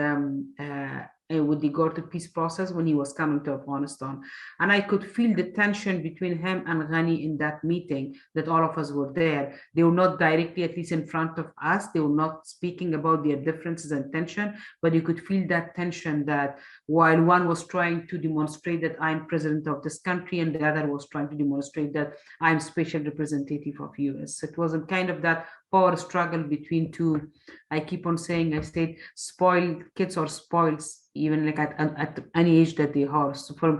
with regard to peace process when he was coming to Afghanistan. And I could feel the tension between him and Ghani in that meeting, that all of us were there. They were not directly, at least in front of us, they were not speaking about their differences and tension, but you could feel that tension, that while one was trying to demonstrate that I'm president of this country, and the other was trying to demonstrate that I'm special representative of US. It was a kind of that power struggle between two. I keep on saying, I said, spoiled kids or spoils, even like at any age that they are. So for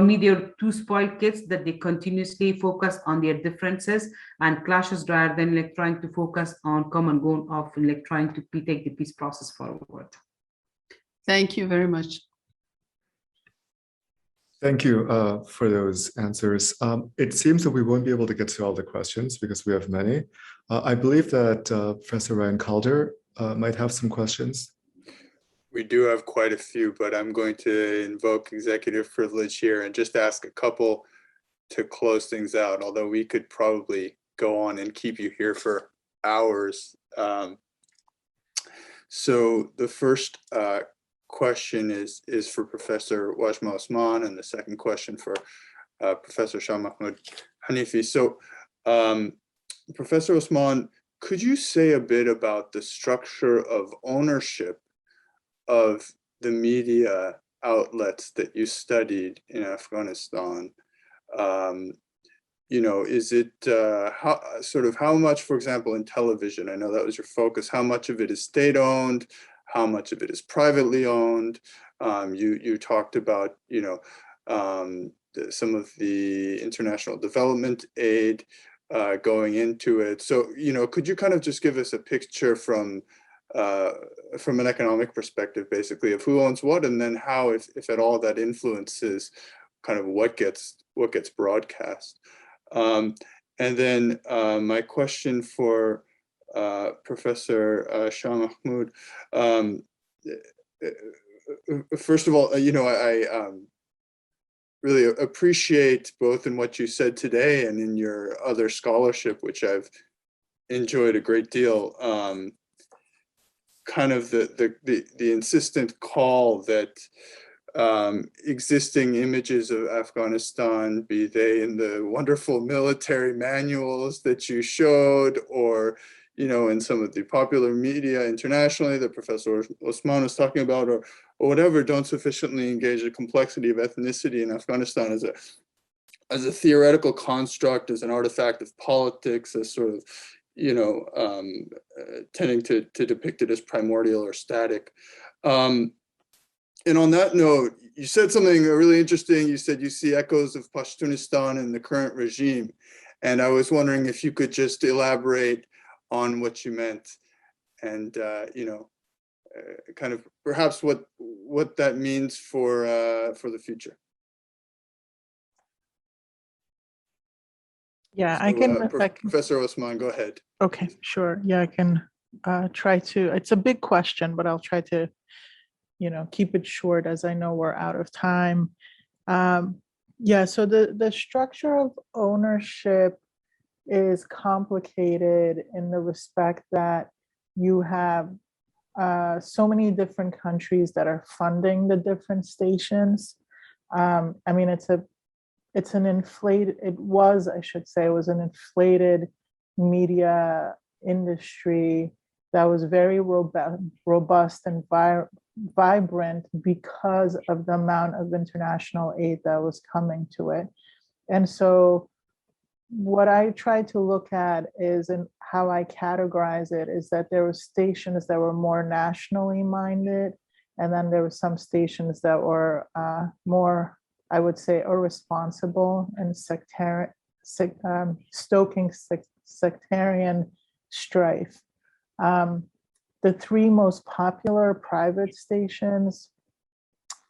me, they are two spoiled kids that they continuously focus on their differences and clashes, rather than like trying to focus on common goal of like trying to take the peace process forward. Thank you very much. Thank you for those answers. It seems that we won't be able to get to all the questions because we have many. I believe that Professor Ryan Calder might have some questions. We do have quite a few, but I'm going to invoke executive privilege here and just ask a couple to close things out, although we could probably go on and keep you here for hours. So the first question is for Professor Wazhmah Osman, and the second question for Professor Shah Mahmoud Hanifi. So Professor Osman, could you say a bit about the structure of ownership of the media outlets that you studied in Afghanistan, you know, is it how much, for example, in television, I know that was your focus, how much of it is state-owned, how much of it is privately owned? You talked about, you know, some of the international development aid going into it. So, you know, could you kind of just give us a picture from an economic perspective, basically, of who owns what, and then how, if at all, that influences kind of what gets broadcast. And then my question for Professor Shah Mahmoud. First of all, you know, I really appreciate both in what you said today and in your other scholarship, which I've enjoyed a great deal, kind of the insistent call that existing images of Afghanistan, be they in the wonderful military manuals that you showed, or, you know, in some of the popular media internationally that Professor Osman was talking about, or whatever, don't sufficiently engage the complexity of ethnicity in Afghanistan as a theoretical construct, as an artifact of politics, as sort of, you know, tending to depict it as primordial or static. And on that note, you said something really interesting. You said you see echoes of Pashtunistan in the current regime. And I was wondering if you could just elaborate on what you meant, and, you know, kind of perhaps what that means for the future. Yeah, So, I can, Professor Osman, go ahead. Okay, sure. Yeah, I can try to, it's a big question, but I'll try to, you know, keep it short, as I know we're out of time. Yeah, so the structure of ownership is complicated in the respect that you have so many different countries that are funding the different stations. I mean, it's an inflated, it was an inflated media industry that was very robust and vibrant because of the amount of international aid that was coming to it. And so what I try to look at is, and how I categorize it, is that there were stations that were more nationally minded, and then there were some stations that were more, I would say, irresponsible and stoking sectarian strife. The three most popular private stations,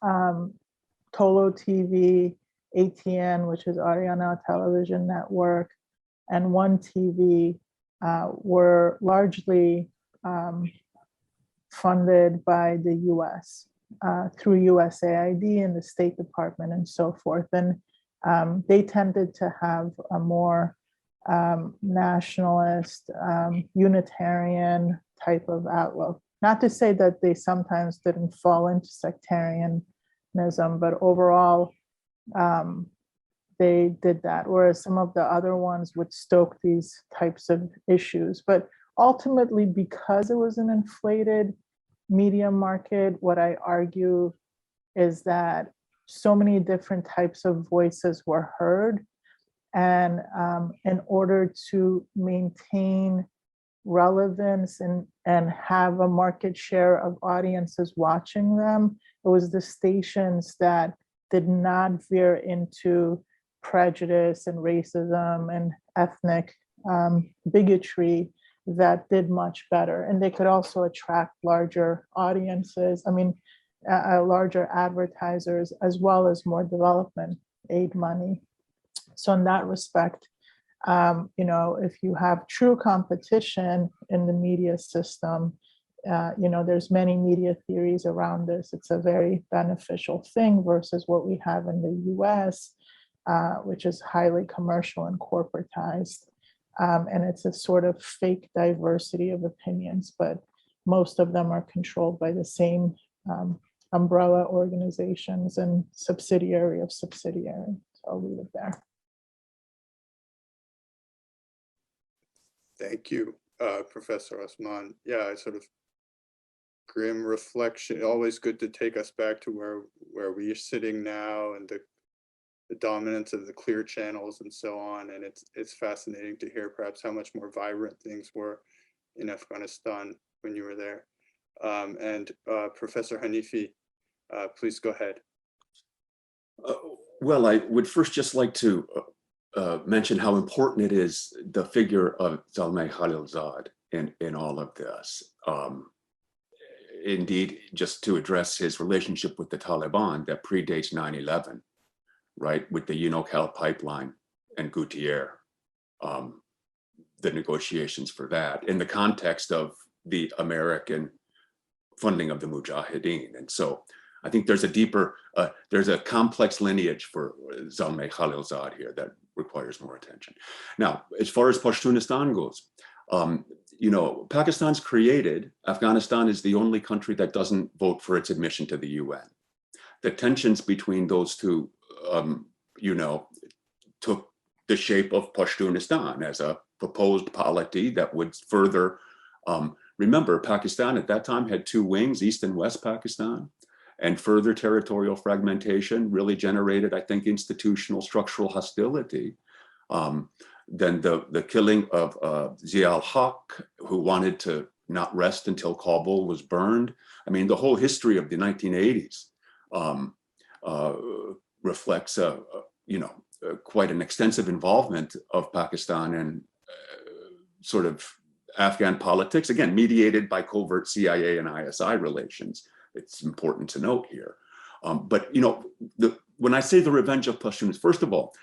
Tolo TV, ATN, which is Ariana Television Network, and One TV, were largely funded by the US through USAID and the State Department and so forth. And they tended to have a more nationalist, Unitarian type of outlook. Not to say that they sometimes didn't fall into sectarianism, but overall, they did that, whereas some of the other ones would stoke these types of issues. But ultimately, because it was an inflated media market, what I argue is that so many different types of voices were heard. And in order to maintain relevance and have a market share of audiences watching them, it was the stations that did not veer into prejudice and racism and ethnic bigotry that did much better. And they could also attract larger audiences, larger advertisers, as well as more development aid money. So in that respect, you know, if you have true competition in the media system, you know, there's many media theories around this. It's a very beneficial thing versus what we have in the US, which is highly commercial and corporatized. And it's a sort of fake diversity of opinions, but most of them are controlled by the same umbrella organizations and subsidiary of subsidiary. So I'll leave it there. Thank you, Professor Osman. Yeah, I sort of grim reflection. Always good to take us back to where we are sitting now and the dominance of the clear channels and so on. And it's fascinating to hear perhaps how much more vibrant things were in Afghanistan when you were there. Professor Hanifi, please go ahead. Well, I would first just like to mention how important it is, the figure of Zalmay Khalilzad in all of this. Indeed, just to address his relationship with the Taliban that predates 9/11, right, with the Unocal pipeline and Gutiérrez, the negotiations for that in the context of the American funding of the Mujahideen. And so I think there's a deeper, there's a complex lineage for Zalmay Khalilzad here that requires more attention. Now, as far as Pashtunistan goes, you know, Pakistan's created, Afghanistan is the only country that doesn't vote for its admission to the UN. The tensions between those two, you know, took the shape of Pashtunistan as a proposed polity that would further, remember, Pakistan at that time had two wings, East and West Pakistan, and further territorial fragmentation really generated, I think, institutional structural hostility. Then the killing of Zia al-Haq, who wanted to not rest until Kabul was burned. I mean, the whole history of the 1980s reflects, you know, quite an extensive involvement of Pakistan in sort of Afghan politics, again, mediated by covert CIA and ISI relations. It's important to note here. But, you know, when I say the revenge of Pashtuns, first of all,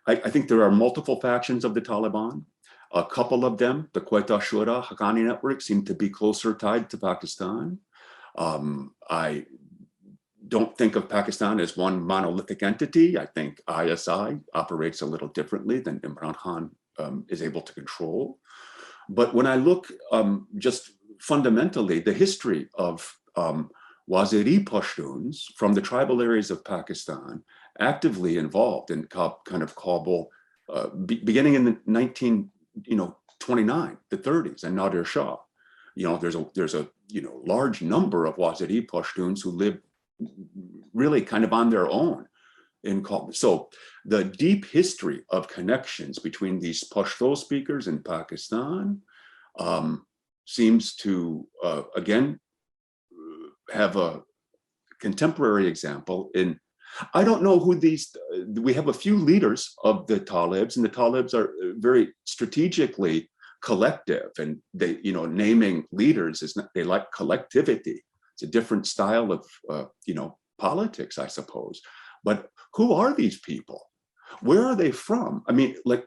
I think there are multiple factions of the Taliban. A couple of them, the Quetta Shura Haqqani network, seem to be closer tied to Pakistan. I don't think of Pakistan as one monolithic entity. I think ISI operates a little differently than Imran Khan is able to control. But when I look just fundamentally, the history of Waziri Pashtuns from the tribal areas of Pakistan actively involved in kind of Kabul, beginning in the 1929, the 30s, and Nadir Shah. You know, there's a you know large number of Waziri Pashtuns who live really kind of on their own in Kabul. So the deep history of connections between these Pashto speakers in Pakistan seems to again have a contemporary example in, I don't know who these, we have a few leaders of the Talibs, and the Talibs are very strategically collective, and they, you know, naming leaders is not, they like collectivity. It's a different style of, you know, politics, I suppose. But who are these people? Where are they from? I mean, like,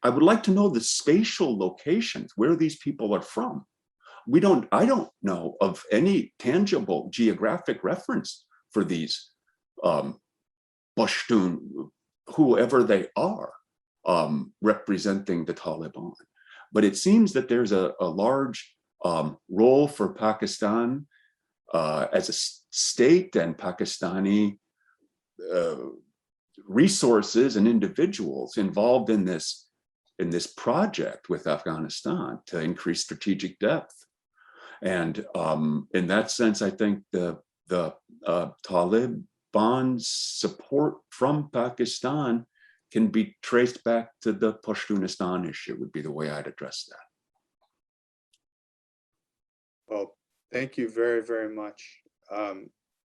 I would like to know the spatial locations where these people are from. I don't know of any tangible geographic reference for these Pashtun, whoever they are, representing the Taliban. But it seems that there's a large role for Pakistan as a state and Pakistani resources and individuals involved in this project with Afghanistan to increase strategic depth. And in that sense, I think the Taliban's support from Pakistan can be traced back to the Pashtunistan issue, would be the way I'd address that. Well, thank you very, very much.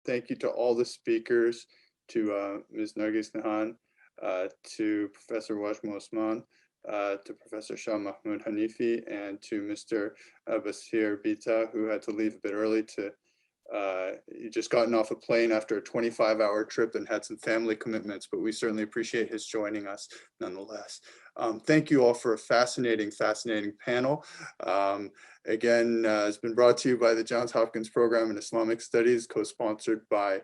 Thank you to all the speakers, to Ms. Nargis Nehan, to Professor Wazhmah Osman, to Professor Shah Mahmoud Hanifi, and to Mr. Basir Bita, who had to leave a bit early to, he just gotten off a plane after a 25-hour trip and had some family commitments, but we certainly appreciate his joining us nonetheless. Thank you all for a fascinating panel. Again, it's been brought to you by the Johns Hopkins Program in Islamic Studies, co-sponsored by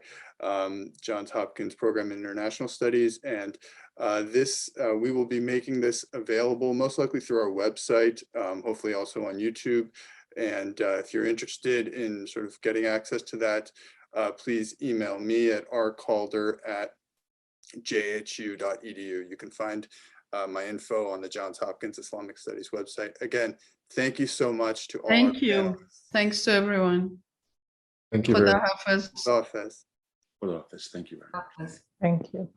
Johns Hopkins Program in International Studies. And we will be making this available most likely through our website, hopefully also on YouTube. And if you're interested in sort of getting access to that, please email me at rcalder@jhu.edu. You can find my info on the Johns Hopkins Islamic Studies website. Again, thank you so much to all. Thank you. Thanks to everyone. Thank you very much. Khuda Hafiz. Hafiz. Well, thank you very much. Hafiz. Thank you.